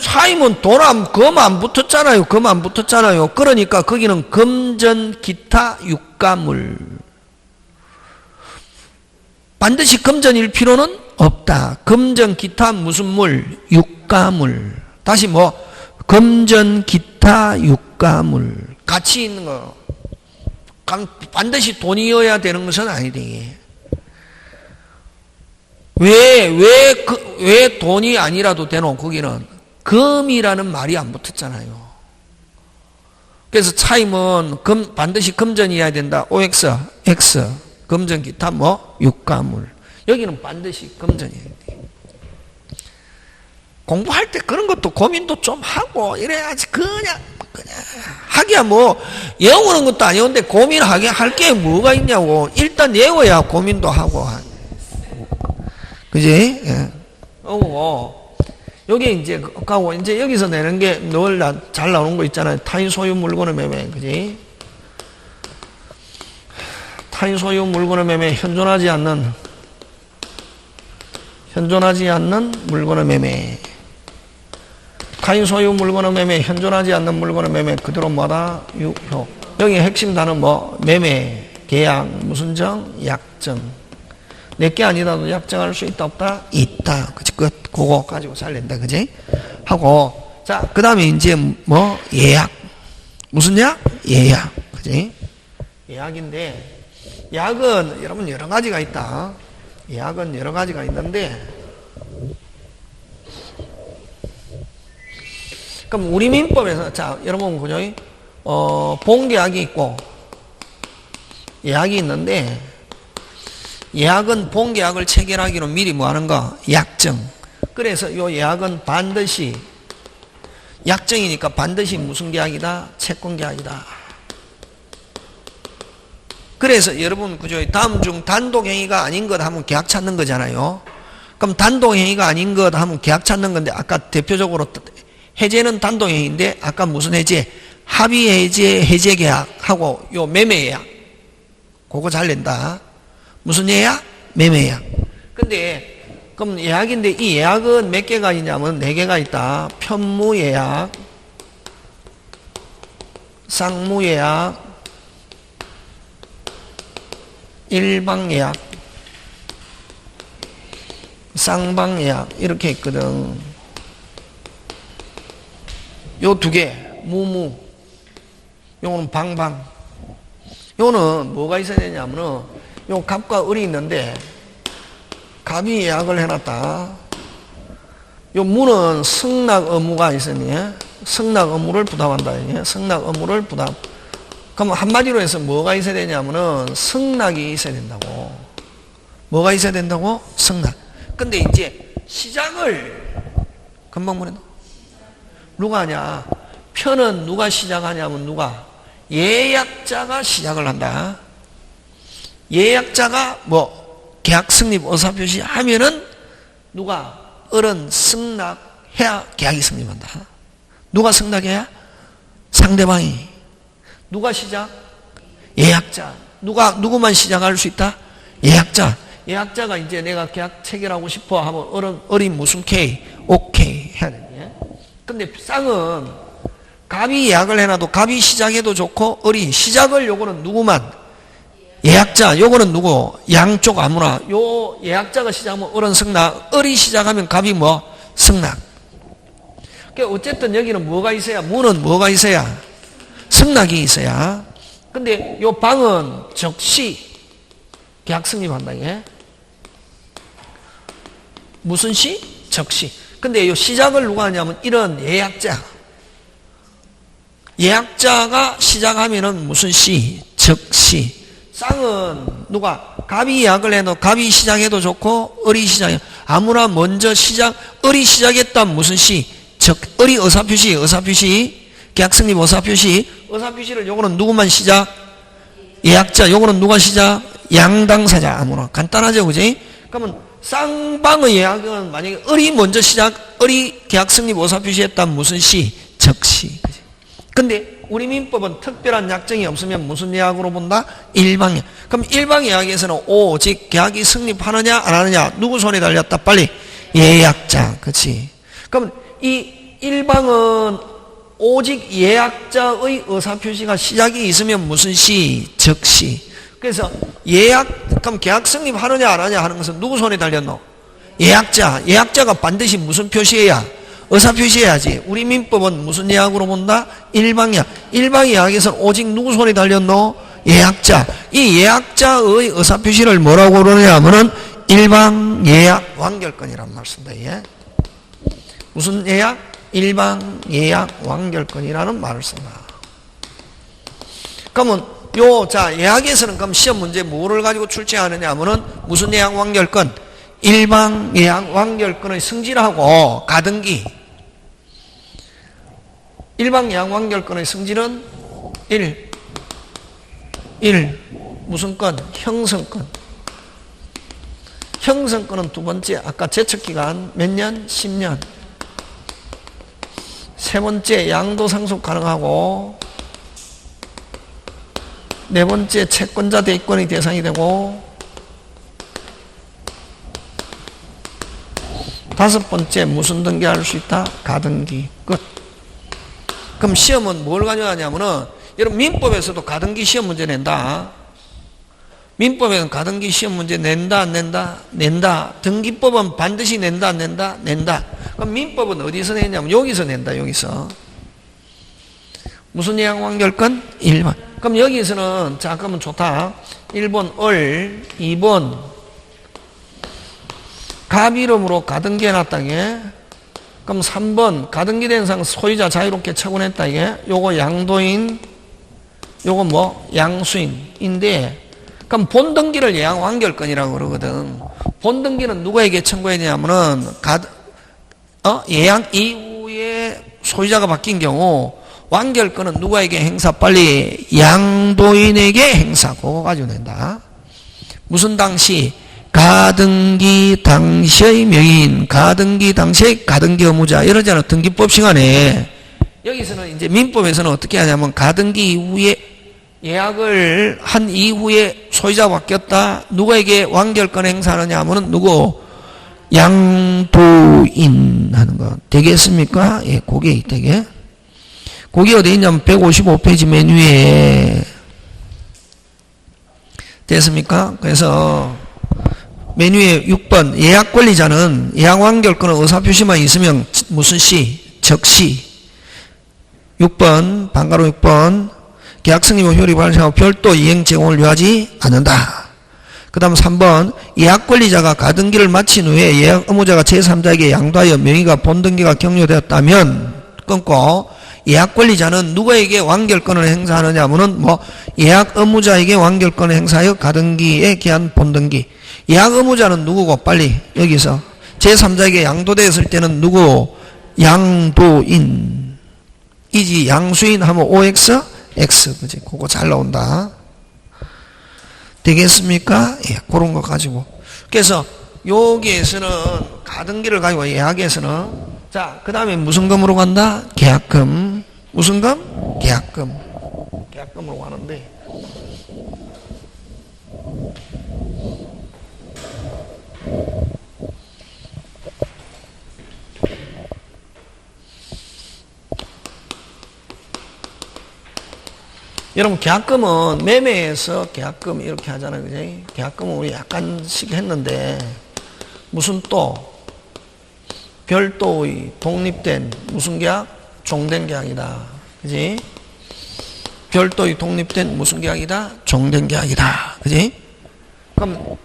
차임은 금 안 붙었잖아요. 금 안 붙었잖아요. 그러니까 거기는 금전, 기타, 유가물. 반드시 금전일 필요는 없다. 금전, 기타, 무슨 물? 유가물. 다시 뭐? 금전, 기타, 유가물. 같이 있는 거. 반드시 돈이어야 되는 것은 아니대. 왜 돈이 아니라도 되노? 거기는 금이라는 말이 안 붙었잖아요. 그래서 차임은 반드시 금전이어야 된다. OX, X. 금전, 기타, 뭐? 유가물. 여기는 반드시 금전이어야 돼. 공부할 때 그런 것도 고민도 좀 하고 이래야지. 그냥 하기야 뭐 외우는 것도 아니었는데 고민하게 할 게 뭐가 있냐고. 일단 외워야 고민도 하고. 그지? 예. 여기 이제 가고 이제 여기서 내는 게 늘 잘 나오는 거 있잖아요. 타인 소유 물건의 매매. 그지? 타인 소유 물건의 매매, 현존하지 않는 물건의 매매. 타인 소유 물건의 매매, 현존하지 않는 물건의 매매, 그대로 뭐다? 유효. 여기 핵심 단어 뭐? 매매, 계약, 무슨 정? 약정. 내게 아니라도 약정할 수 있다, 없다? 있다. 그치? 그거 가지고 살린다. 그지? 하고, 자, 그 다음에 이제 뭐? 예약. 무슨 약? 예약. 그지? 예약인데, 약은 여러분 여러 가지가 있다. 예약은 여러 가지가 있는데, 그럼 우리 민법에서, 자, 여러분 보죠. 본계약이 있고, 예약이 있는데, 예약은 본계약을 체결하기로 미리 뭐 하는 거? 약정. 그래서 요 예약은 반드시, 약정이니까 반드시 무슨 계약이다? 채권 계약이다. 그래서 여러분, 그죠? 다음 중 단독행위가 아닌 것 하면 계약 찾는 거잖아요. 그럼 단독행위가 아닌 것 하면 계약 찾는 건데, 아까 대표적으로 해제는 단독행위인데, 아까 무슨 해제? 합의해제, 해제계약하고 요 매매예약. 그거 잘 낸다. 무슨 예약? 매매예약. 근데, 그럼 예약인데, 이 예약은 몇 개가 있냐면 4개가 있다. 편무예약, 쌍무예약, 일방예약, 쌍방예약, 이렇게 있거든. 요 2개, 무무. 요거는 방방. 요거는 뭐가 있어야 되냐면은, 요 갑과 을이 있는데, 갑이 예약을 해놨다. 요 무는 승낙 의무가 있으니, 승낙 의무를 부담한다. 승낙 의무를 부담. 그럼 한마디로 해서 뭐가 있어야 되냐면은, 승낙이 있어야 된다고. 뭐가 있어야 된다고? 승낙. 근데 이제 시작을 금방 뭐래? 누가 하냐? 편은 누가 시작하냐면 누가? 예약자가 시작을 한다. 예약자가 뭐 계약 성립 의사표시 하면은 누가? 어른 승낙해야 계약이 성립한다. 누가 승낙해야? 상대방이. 누가 시작? 예약자. 누구만 시작할 수 있다? 예약자. 예약자가 이제 내가 계약 체결하고 싶어 하면 어린 무슨 K? 오케이 해야 되네. 근데 쌍은 갑이 예약을 해놔도 갑이 시작해도 좋고 어린 시작을 요거는 누구만? 예약자. 요거는 누구? 양쪽 아무나. 요 예약자가 시작하면 어른 승낙. 어리 시작하면 갑이 뭐? 승낙. 그러니까 어쨌든 여기는 뭐가 있어야? 무는 뭐가 있어야? 승낙이 있어야. 근데 요 방은 적시 계약 성립한다. 예? 무슨 시? 적시. 근데 요 시작을 누가 하냐면 이런 예약자. 예약자가 시작하면은 무슨 시? 적시. 쌍은 누가? 갑이 예약을 해도 갑이 시작해도 좋고 어리 시작해. 아무나 먼저 시작. 어리 시작했다면 무슨 시? 어리 의사표시. 의사표시. 계약 성립 의사표시. 의사표시를 요거는 누구만 시작? 예약자. 요거는 누가 시작? 양당사자. 아무나. 간단하죠, 그지? 그러면 쌍방의 예약은 만약에 어리 먼저 시작, 어리 계약 성립 의사표시 했다면 무슨 시? 적시. 그지? 근데 우리 민법은 특별한 약정이 없으면 무슨 예약으로 본다? 일방예약. 그럼 일방예약에서는 오직 계약이 성립하느냐 안 하느냐 누구 손에 달렸다? 빨리 예약자. 그렇지? 그럼 이 일방은 오직 예약자의 의사표시가 시작이 있으면 무슨 시? 적시. 그래서 그럼 계약 성립하느냐 안 하느냐 하는 것은 누구 손에 달렸노? 예약자. 예약자가 반드시 무슨 표시해야? 의사표시해야지. 우리 민법은 무슨 예약으로 본다? 일방예약. 일방예약에서는 오직 누구 손에 달렸노? 예약자. 이 예약자의 의사표시를 뭐라고 그러냐 하면은 일방예약 완결권이란 말 쓴다. 예? 무슨 예약? 일방예약 완결권이라는 말을 쓴다. 그러면 예약에서는 그럼 시험 문제 뭐를 가지고 출제하느냐 하면은 무슨 예약 완결권? 일방예약 완결권의 성질하고 가등기. 일방예약 완결권의 성질은 1. 무슨 건? 형성권. 형성권은 두 번째, 아까 제척기간 몇 년? 10년. 세 번째, 양도 상속 가능하고, 네 번째, 채권자 대권의 대상이 되고, 다섯 번째, 무슨 등기할 수 있다? 가등기. 끝. 그럼 시험은 뭘 가져가냐면은, 여러분, 민법에서도 가등기 시험 문제 낸다. 민법에는 가등기 시험 문제 낸다, 안 낸다? 낸다. 등기법은 반드시 낸다, 안 낸다? 낸다. 그럼 민법은 어디서 내냐면, 여기서 낸다, 여기서. 무슨 예약 완결권? 1번. 그럼 여기서는, 자, 그러면 좋다. 1번 을, 2번 갑 이름으로 가등기 해놨다, 이게. 그럼 3번 가등기 된 상 소유자 자유롭게 처분했다, 이게. 요거 양도인, 요거 뭐? 양수인인데, 그럼 본등기를 예약 완결권이라고 그러거든. 본등기는 누구에게 청구했냐면은, 예약 이후에 소유자가 바뀐 경우, 완결권은 누구에게 행사? 빨리 양도인에게 행사. 그거 가지고 낸다. 무슨 당시? 가등기 당시의 명인, 가등기 당시의 가등기 의무자. 이러잖아. 등기법 시간에. 여기서는 이제 민법에서는 어떻게 하냐면, 가등기 이후에 예약을 한 이후에 소유자가 바뀌었다. 누구에게 완결권 행사하느냐 하면은 누구? 양도인 하는 거. 되겠습니까? 예, 그게 되게. 그게 어디 있냐면 155페이지 맨 위에 됐습니까? 그래서 맨 위에 6번 예약 권리자는 예약 완결권은 의사표시만 있으면 무슨 시? 적시. 6번 반가로 6번 계약 성립 효力발생하고 별도 이행 제공을 요하지 않는다. 그 다음 3번 예약 권리자가 가등기를 마친 후에 예약 의무자가 제3자에게 양도하여 명의가 본등기가 격려되었다면 끊고 예약 권리자는 누구에게 완결권을 행사하느냐 하면은 뭐 예약 의무자에게 완결권을 행사하여 가등기에 기한 본등기. 예약 의무자는 누구고? 빨리 여기서 제3자에게 양도되었을 때는 누구? 양도인. 이지 양수인 하면 OX, X. 그지? 그거 잘 나온다. 되겠습니까? 예, 그런 거 가지고. 그래서 여기에서는 가등기를 가지고 예약에서는 자, 그 다음에 무슨 금으로 간다? 계약금. 무슨 금? 계약금. 계약금으로 가는데 여러분 계약금은 매매에서 계약금 이렇게 하잖아요. 그지? 계약금은 우리 약간씩 했는데 무슨 또 별도의 독립된 무슨 계약? 종된 계약이다. 그지? 별도의 독립된 무슨 계약이다? 종된 계약이다. 그지? 그럼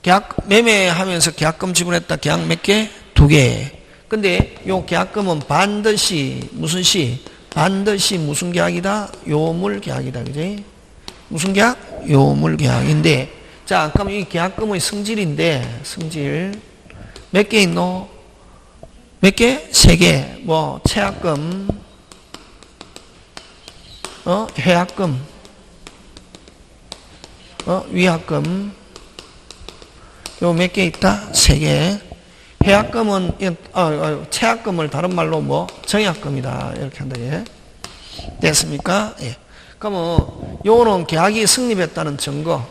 계약 매매하면서 계약금 지불했다. 계약 몇 개? 2개. 근데 요 계약금은 반드시 무슨 시? 반드시 무슨 계약이다? 요물 계약이다. 그지? 무슨 계약? 요물 계약인데 자, 그럼 이 계약금의 성질인데 성질 몇 개 있노? 몇 개? 3개. 뭐 체약금, 해약금, 위약금. 요 몇 개 있다? 3개. 해약금은 체약금을 다른 말로 뭐 정약금이다 이렇게 한다. 예. 됐습니까? 예. 그러면 요는 계약이 성립했다는 증거.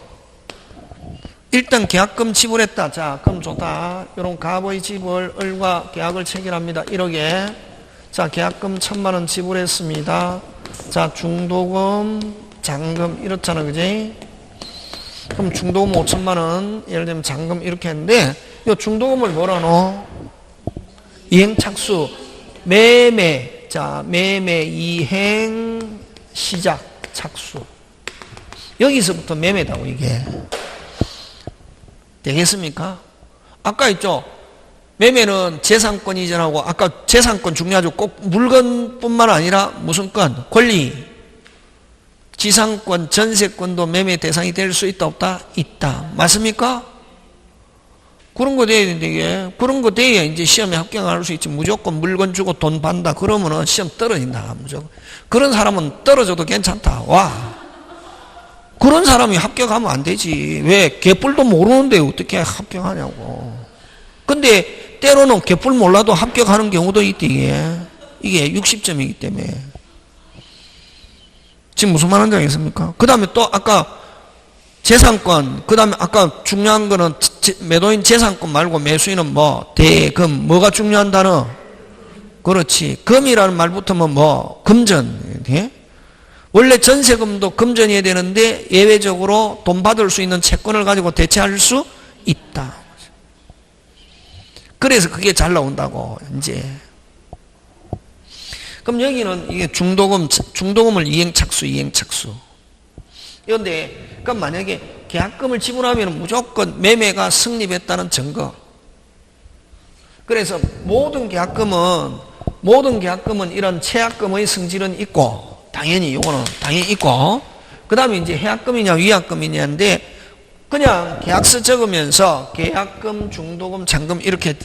일단 계약금 지불했다. 자, 그럼 좋다. 요런 갑의 지불 을과 계약을 체결합니다. 1억에 자, 계약금 1,000만 원 지불했습니다. 자, 중도금, 잔금 이렇잖아. 그지? 그럼 중도금 5,000만 원, 예를 들면 잔금 이렇게 했는데 이 중도금을 뭐라 넣어? 이행착수, 매매. 자, 매매, 이행, 시작, 착수. 여기서부터 매매다고 이게. 되겠습니까? 아까 있죠? 매매는 재산권 이전하고 아까 재산권 중요하죠. 꼭 물건뿐만 아니라 무슨 건? 권리. 지상권, 전세권도 매매 대상이 될 수 있다 없다? 있다. 맞습니까? 그런 거 돼야 되는데 이게 그런 거 돼야 이제 시험에 합격할 수 있지. 무조건 물건 주고 돈 받는다 그러면은 시험 떨어진다. 무조건. 그런 사람은 떨어져도 괜찮다. 와. 그런 사람이 합격하면 안 되지. 왜? 개뿔도 모르는데 어떻게 합격하냐고. 근데 때로는 개뿔 몰라도 합격하는 경우도 있대 이게 60점이기 때문에. 지금 무슨 말인지 알겠습니까? 그 다음에 또 아까 재산권, 그 다음에 아까 중요한 거는 매도인 재산권 말고 매수인은 뭐 대금, 뭐가 중요한 단어? 그렇지. 금이라는 말 붙으면 뭐 금전. 예? 원래 전세금도 금전이어야 되는데 예외적으로 돈 받을 수 있는 채권을 가지고 대체할 수 있다. 그래서 그게 잘 나온다고 이제. 그럼 여기는 이게 중도금을 이행착수. 그런데 그럼 만약에 계약금을 지불하면 무조건 매매가 성립했다는 증거. 그래서 모든 계약금은 이런 체약금의 성질은 있고 당연히 이거는 당연히 있고 그 다음에 이제 해약금이냐 위약금이냐인데 그냥 계약서 적으면서 계약금, 중도금, 잔금 이렇게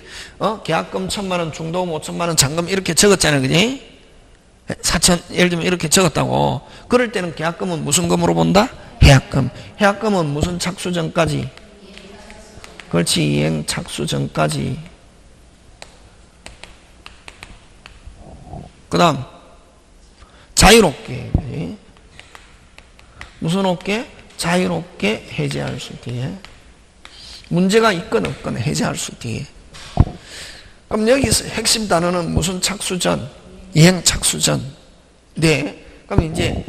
계약금 1,000만 원, 중도금 5,000만 원, 잔금 이렇게 적었잖아요. 그지? 4천 예를 들면 이렇게 적었다고. 그럴 때는 계약금은 무슨 금으로 본다? 해약금. 해약금은 무슨 착수 전까지? 그렇지. 이행 착수 전까지. 그 다음 자유롭게. 그지? 무슨 없게? 자유롭게 해제할 수 있게. 문제가 있건 없건 해제할 수 있게. 그럼 여기서 핵심 단어는 무슨 착수전? 이행 착수전. 네. 그럼 이제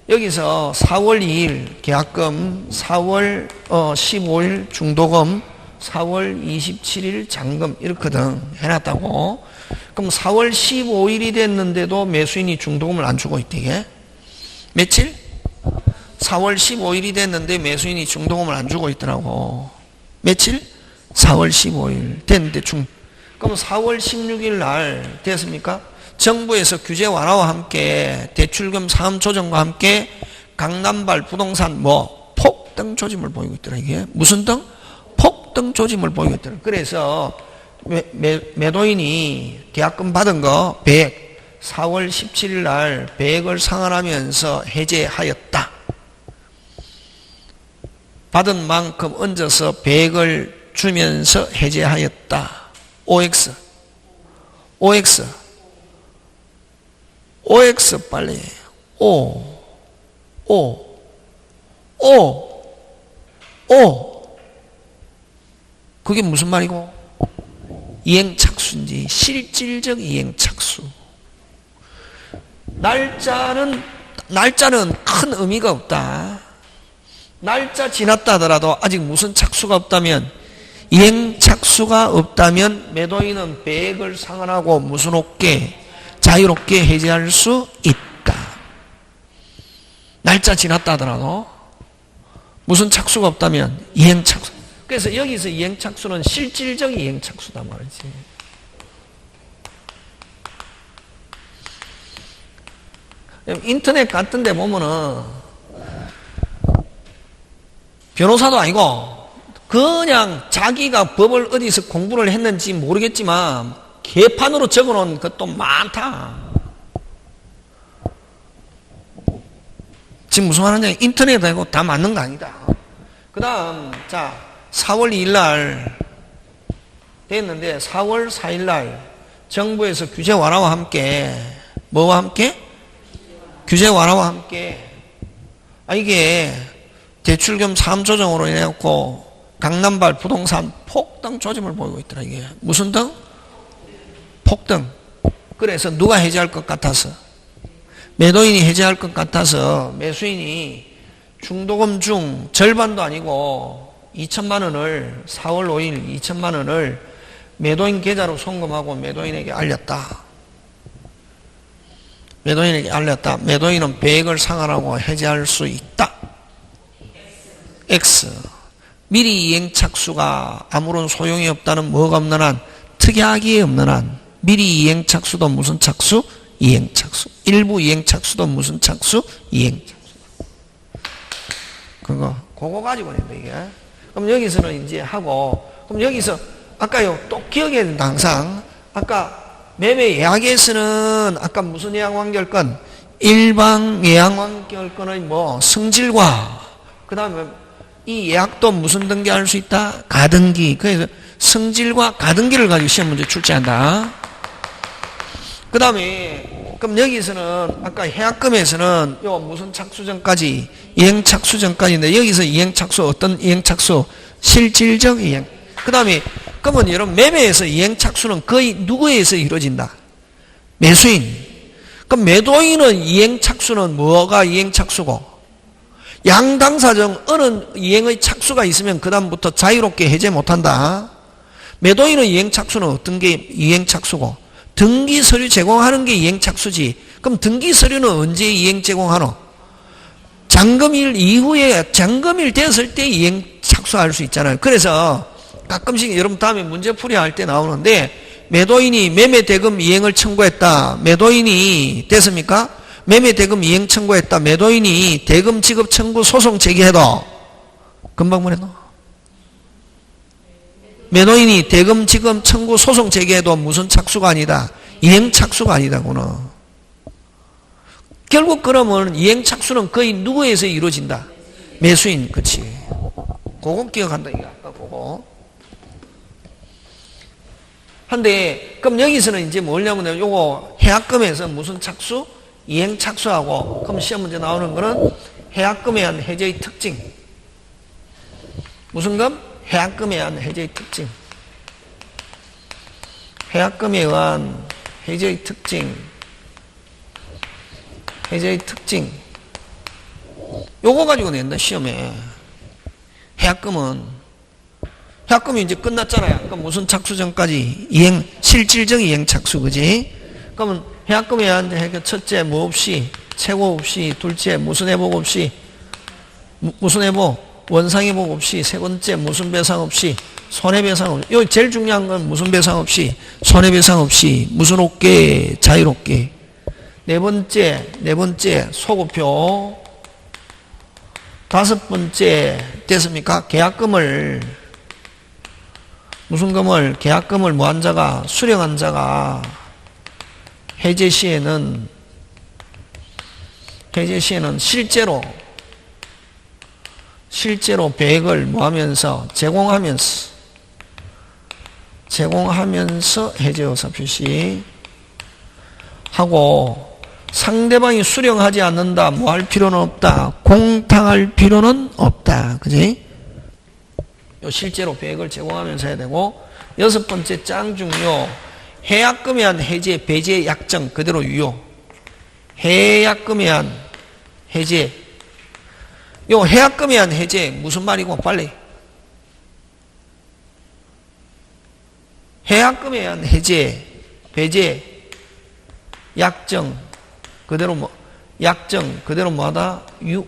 여기서 4월 2일 계약금, 4월 15일 중도금, 4월 27일 잔금 이렇거든 해놨다고. 그럼 4월 15일이 됐는데도 매수인이 중도금을 안 주고 있대. 며칠? 4월 15일이 됐는데 매수인이 중도금을 안 주고 있더라고. 며칠? 4월 15일 됐는데 그럼 4월 16일 날 됐습니까? 정부에서 규제 완화와 함께 대출금 사업 조정과 함께 강남발 부동산 뭐 폭등 조짐을 보이고 있더라. 이게 무슨 등? 폭등 조짐을 보이고 있더라. 그래서 매도인이 계약금 받은 거 100, 4월 17일 날 100을 상환하면서 해제하였다. 받은 만큼 얹어서 100을 주면서 해제하였다. OX 빨리 O 그게 무슨 말이고? 이행착수인지 실질적 이행착수. 날짜는 큰 의미가 없다. 날짜 지났다 하더라도 아직 무슨 착수가 없다면, 이행착수가 없다면 매도인은 100을 상환하고 무슨 없게 자유롭게 해제할 수 있다. 날짜 지났다 하더라도 무슨 착수가 없다면 이행착수. 그래서 여기서 이행착수는 실질적 이행착수다 말이지. 인터넷 같은 데 보면은 변호사도 아니고 그냥 자기가 법을 어디서 공부를 했는지 모르겠지만 개판으로 적어놓은 것도 많다. 지금 무슨 말하냐, 인터넷에 하고 다 맞는 거 아니다. 그 다음, 자, 4월 2일 날 됐는데 4월 4일 날 정부에서 규제 완화와 함께, 뭐와 함께? 규제 완화와 함께, 이게 대출금 3조정으로 인해갖고 강남발 부동산 폭등 조짐을 보이고 있더라. 이게 무슨 등? 폭등. 그래서 누가 해제할 것 같아서, 매도인이 해제할 것 같아서 매수인이 중도금 중 절반도 아니고 2천만 원을 4월 5일 2천만 원을 매도인 계좌로 송금하고 매도인에게 알렸다. 매도인에게 알렸다. 매도인은 100을 상환하고 해제할 수 있다. X. 미리 이행 착수가 아무런 소용이 없다는, 뭐가 없는 한, 특약이 없는 한 미리 이행 착수도 무슨 착수? 이행 착수. 일부 이행 착수도 무슨 착수? 이행 착수. 그거 가지고 있는데 이게. 그럼 여기서는 이제 하고, 그럼 여기서 아까요 또 기억해야 된다. 항상 아까 매매 예약에서는 아까 무슨 예약 완결권? 일방 예약 완결권의 뭐 성질과, 그 다음에 이 예약도 무슨 등기할 수 있다? 가등기. 그래서 성질과 가등기를 가지고 시험 문제 출제한다. 그 다음에 그럼 여기서는 아까 해약금에서는 요 무슨 착수전까지, 이행착수전까지인데 여기서 이행착수 어떤 이행착수? 실질적 이행. 그 다음에 그러면 여러분 매매에서 이행착수는 거의 누구에서 이루어진다? 매수인. 그럼 매도인은 이행착수는 뭐가 이행착수고? 양당사정 어느 이행의 착수가 있으면 그 다음부터 자유롭게 해제 못한다. 매도인의 이행착수는 어떤 게 이행착수고? 등기서류 제공하는 게 이행착수지. 그럼 등기서류는 언제 이행 제공하노? 잔금일 이후에, 잔금일 됐을 때 이행착수할 수 있잖아요. 그래서 가끔씩 여러분 다음에 문제풀이 할 때 나오는데, 매도인이 매매대금 이행을 청구했다. 매도인이 됐습니까? 매매대금 이행 청구했다. 매도인이 대금 지급 청구 소송 제기해도, 금방 뭐랬노? 매도인이 대금 지급 청구 소송 제기해도 무슨 착수가 아니다? 이행 착수가 아니다. 그는 결국 그러면 이행 착수는 거의 누구에서 이루어진다? 매수인. 그치. 그거 기억한다. 이거 아까 그거. 한데 그럼 여기서는 이제 뭐냐면 요거 해약금에서 무슨 착수? 이행 착수하고, 그럼 시험 문제 나오는 거는 해약금에 의한 해제의 특징. 무슨 금? 해약금에 의한 해제의 특징. 해약금에 의한 해제의 특징. 해제의 특징. 요거 가지고 낸다, 시험에. 해약금이 이제 끝났잖아요. 그럼 무슨 착수 전까지? 이행, 실질적 이행 착수, 그지? 그러면 해약금에 의한 첫째, 뭐 없이, 최고 없이, 둘째, 무슨 회복 없이, 무슨 회복? 원상회복 없이, 세 번째, 무슨 배상 없이, 손해배상 없이. 여기 제일 중요한 건 무슨 배상 없이, 손해배상 없이, 무슨 없게, 자유롭게. 네 번째, 소급표. 다섯 번째, 됐습니까? 계약금을 무슨 금을, 계약금을 뭐 한 자가, 수령한 자가 해제 시에는 실제로 배액을 뭐 하면서 제공하면서 해제 의사 표시 하고, 상대방이 수령하지 않는다, 뭐 할 필요는 없다, 공탁할 필요는 없다. 그지? 요 실제로 배액을 제공하면서 해야 되고, 여섯 번째 짱 중요, 해약금에 한 해제, 배제, 약정 그대로 유효. 해약금에 한 해제. 요 해약금에 한 해제 무슨 말이고 빨리. 해약금에 한 해제, 배제, 약정 그대로 뭐하다? 유효.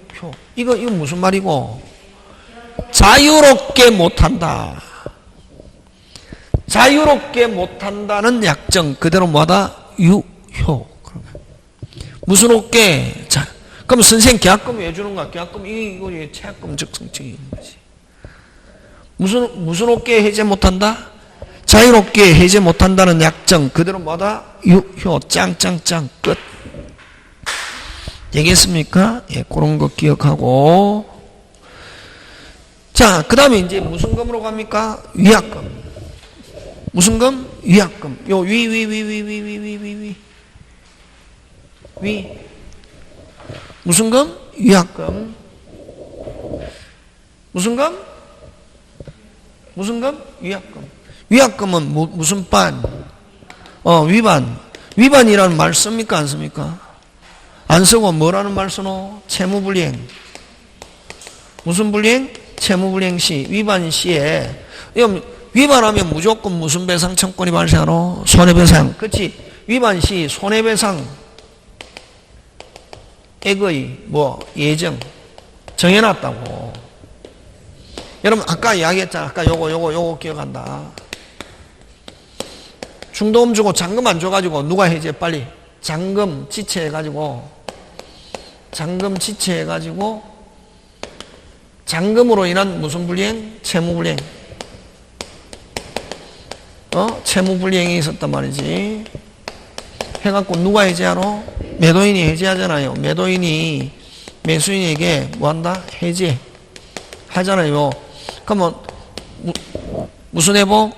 이거 무슨 말이고? 자유롭게 못한다. 자유롭게 못한다는 약정 그대로 뭐하다? 유효. 무슨 옥계? 자, 그럼 선생님 계약금 왜 주는 거야? 계약금 이거 채약금 적성증인 거지. 무슨 옥계 해제 못한다? 자유롭게 해제 못한다는 약정 그대로 뭐하다? 유효. 짱짱짱 끝. 되겠습니까? 예, 그런 거 기억하고. 자, 그 다음에 이제 무슨 금으로 갑니까? 위약금. 무슨 금? 위약금. 요 위. 무슨 금? 위약금. 무슨 금? 무슨 금? 위약금. 위약금은 무슨 반? 위반. 위반이라는 말 씁니까? 안 씁니까? 안 쓰고 뭐라는 말 쓰노? 채무불이행. 무슨 불이행? 채무불이행 시. 위반 시에. 위반하면 무조건 무슨 배상 청권이 발생하노? 손해배상. 그치? 위반 시 손해배상 액의 예정 정해놨다고. 여러분 아까 이야기했잖아. 아까 요거 기억한다. 중도금 주고 잔금 안 줘가지고 누가 해제 빨리? 잔금 지체해가지고 잔금으로 인한 무슨 불이행? 채무불이행. 채무불이행이 있었단 말이지. 해갖고 누가 해제하노? 매도인이 해제하잖아요. 매도인이 매수인에게 뭐한다? 해제 하잖아요. 그러면 무슨 회복?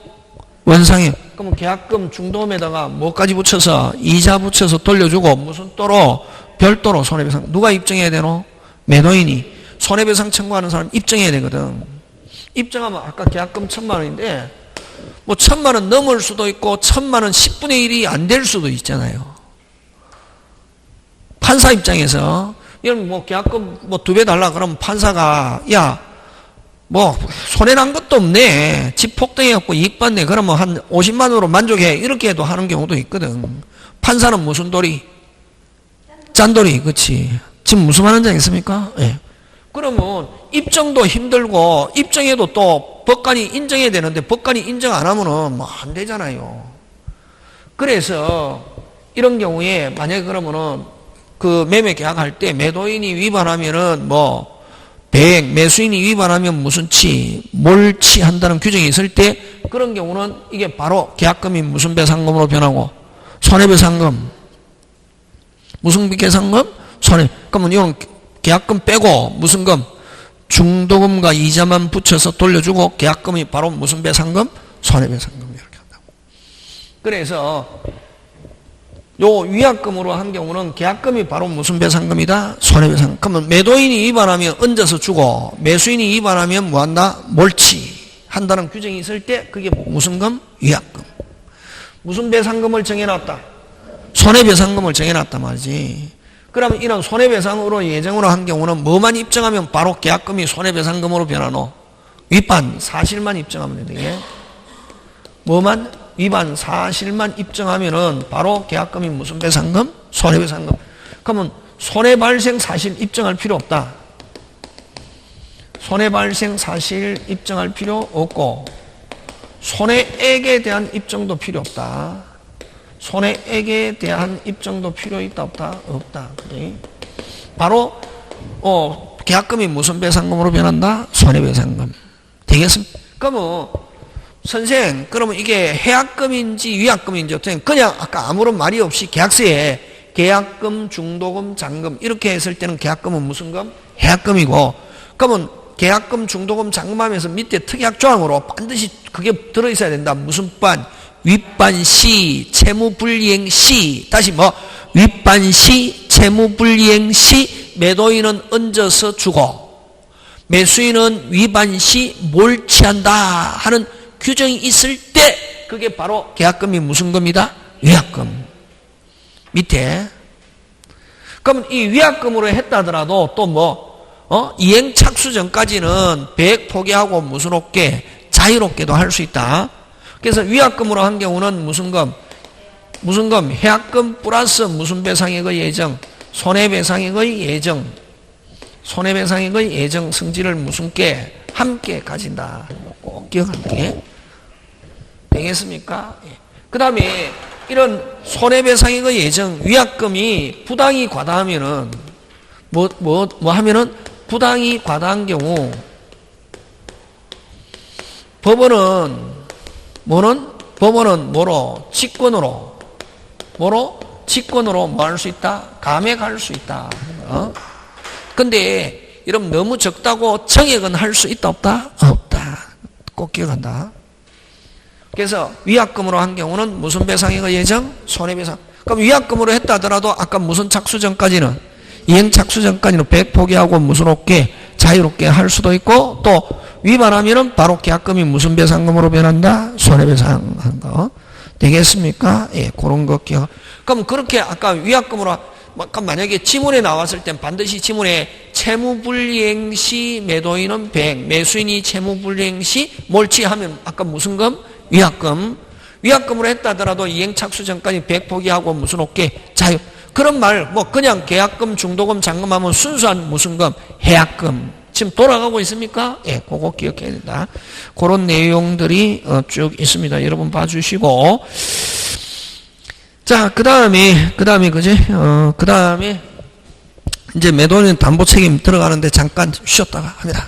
원상회. 그러면 계약금 중도금에다가 뭐까지 붙여서 이자 붙여서 돌려주고 무슨 또로? 별도로 손해배상. 누가 입증해야 되노? 매도인이. 손해배상 청구하는 사람 입증해야 되거든. 입증하면 아까 계약금 1,000,000원인데 뭐 1,000,000원 넘을 수도 있고 1,000,000원 10분의 1이 안 될 수도 있잖아요. 판사 입장에서 이런 계약금 2배 달라 그러면 판사가 손해난 것도 없네. 집 폭등해갖고 이익 받네. 그러면 한 50만 원으로 만족해. 이렇게 해도 하는 경우도 있거든. 판사는 무슨 도리? 짠돌이. 그치? 지금 무슨 말인지 알겠습니까? 예. 그러면 입증도 힘들고 입증해도 또 법관이 인정해야 되는데 법관이 인정 안 하면은 안 되잖아요. 그래서 이런 경우에 만약에 그러면은 그 매매 계약할 때 매도인이 위반하면은 배액, 매수인이 위반하면 무슨 몰치 한다는 규정이 있을 때 그런 경우는 이게 바로 계약금이 무슨 배상금으로 변하고 손해배상금. 무슨 배상금? 그러면 이건 계약금 빼고 무슨 금? 중도금과 이자만 붙여서 돌려주고 계약금이 바로 무슨 배상금? 손해배상금 이렇게 한다고. 그래서 요 위약금으로 한 경우는 계약금이 바로 무슨 배상금이다? 손해배상. 그러면 매도인이 위반하면 얹어서 주고 매수인이 위반하면 뭐한다? 몰치 한다는 규정이 있을 때 그게 무슨 금? 위약금. 무슨 배상금을 정해놨다? 손해배상금을 정해놨단 말이지. 그러면 이런 손해배상으로 예정으로 한 경우는 뭐만 입증하면 바로 계약금이 손해배상금으로 변하노? 위반 사실만 입증하면 되게. 뭐만? 위반 사실만 입증하면은 바로 계약금이 무슨 배상금? 손해배상금. 그러면 손해발생 사실 입증할 필요 없다. 손해발생 사실 입증할 필요 없고 손해액에 대한 입증도 필요 없다. 손해액에 대한 입증도 필요 있다 없다? 없다. 그래? 바로 계약금이 무슨 배상금으로 변한다? 손해배상금. 되겠습니까? 그러면 선생, 그러면 이게 해약금인지 위약금인지 어떻게 그냥 아까 아무런 말이 없이 계약서에 계약금, 중도금, 잔금 이렇게 했을 때는 계약금은 무슨 금? 해약금이고, 그러면 계약금, 중도금, 잔금하면서 밑에 특약 조항으로 반드시 그게 들어있어야 된다. 무슨 반? 윗반시, 채무불이행시. 다시 뭐? 윗반시, 채무불이행시, 매도인은 얹어서 주고 매수인은 위반시 몰취한다 하는 규정이 있을 때 그게 바로 계약금이 무슨 금이다? 위약금. 밑에. 그럼 이 위약금으로 했다 하더라도 또 뭐, 이행 착수 전까지는 배액 포기하고 무슨 없게 자유롭게도 할 수 있다. 그래서 위약금으로 한 경우는 무슨 금? 무슨 금? 해약금 플러스 무슨 배상액의 예정? 손해배상액의 예정. 손해배상액의 예정 성질을 무슨 게? 함께 가진다. 꼭 기억할게. 되겠습니까? 그 다음에 이런 손해배상액의 예정, 위약금이 부당이 과다하면은, 뭐 하면은, 부당이 과다한 경우, 법원은 뭐로? 직권으로 뭐 할 수 있다? 감액할 수 있다. 근데, 이러면 너무 적다고 정액은 할 수 있다, 없다? 없다. 꼭 기억한다. 그래서 위약금으로 한 경우는 무슨 배상액의 예정? 손해배상. 그럼 위약금으로 했다 하더라도 아까 무슨 착수 전까지는 이행 착수 전까지는 배액 포기하고 무슨 없게 자유롭게 할 수도 있고 또 위반하면은 바로 계약금이 무슨 배상금으로 변한다? 손해배상한 거. 되겠습니까? 예, 그런 거 기억. 그럼 그렇게 아까 위약금으로 아까 만약에 지문에 나왔을 땐 반드시 지문에 채무불이행 시 매도인은 배액, 매수인이 채무불이행 시 몰취하면 아까 무슨 금? 위약금. 위약금으로 했다 하더라도 이행 착수 전까지 배액 포기하고 무슨 없게 자유. 그런 말, 뭐 그냥 계약금, 중도금, 잔금하면 순수한 무슨 금? 해약금. 지금 돌아가고 있습니까? 예, 그거 기억해야 된다. 그런 내용들이 쭉 있습니다. 여러분 봐주시고. 자, 그 다음에, 그지? 그 다음에, 이제 매도인 담보 책임 들어가는데 잠깐 쉬었다가 합니다.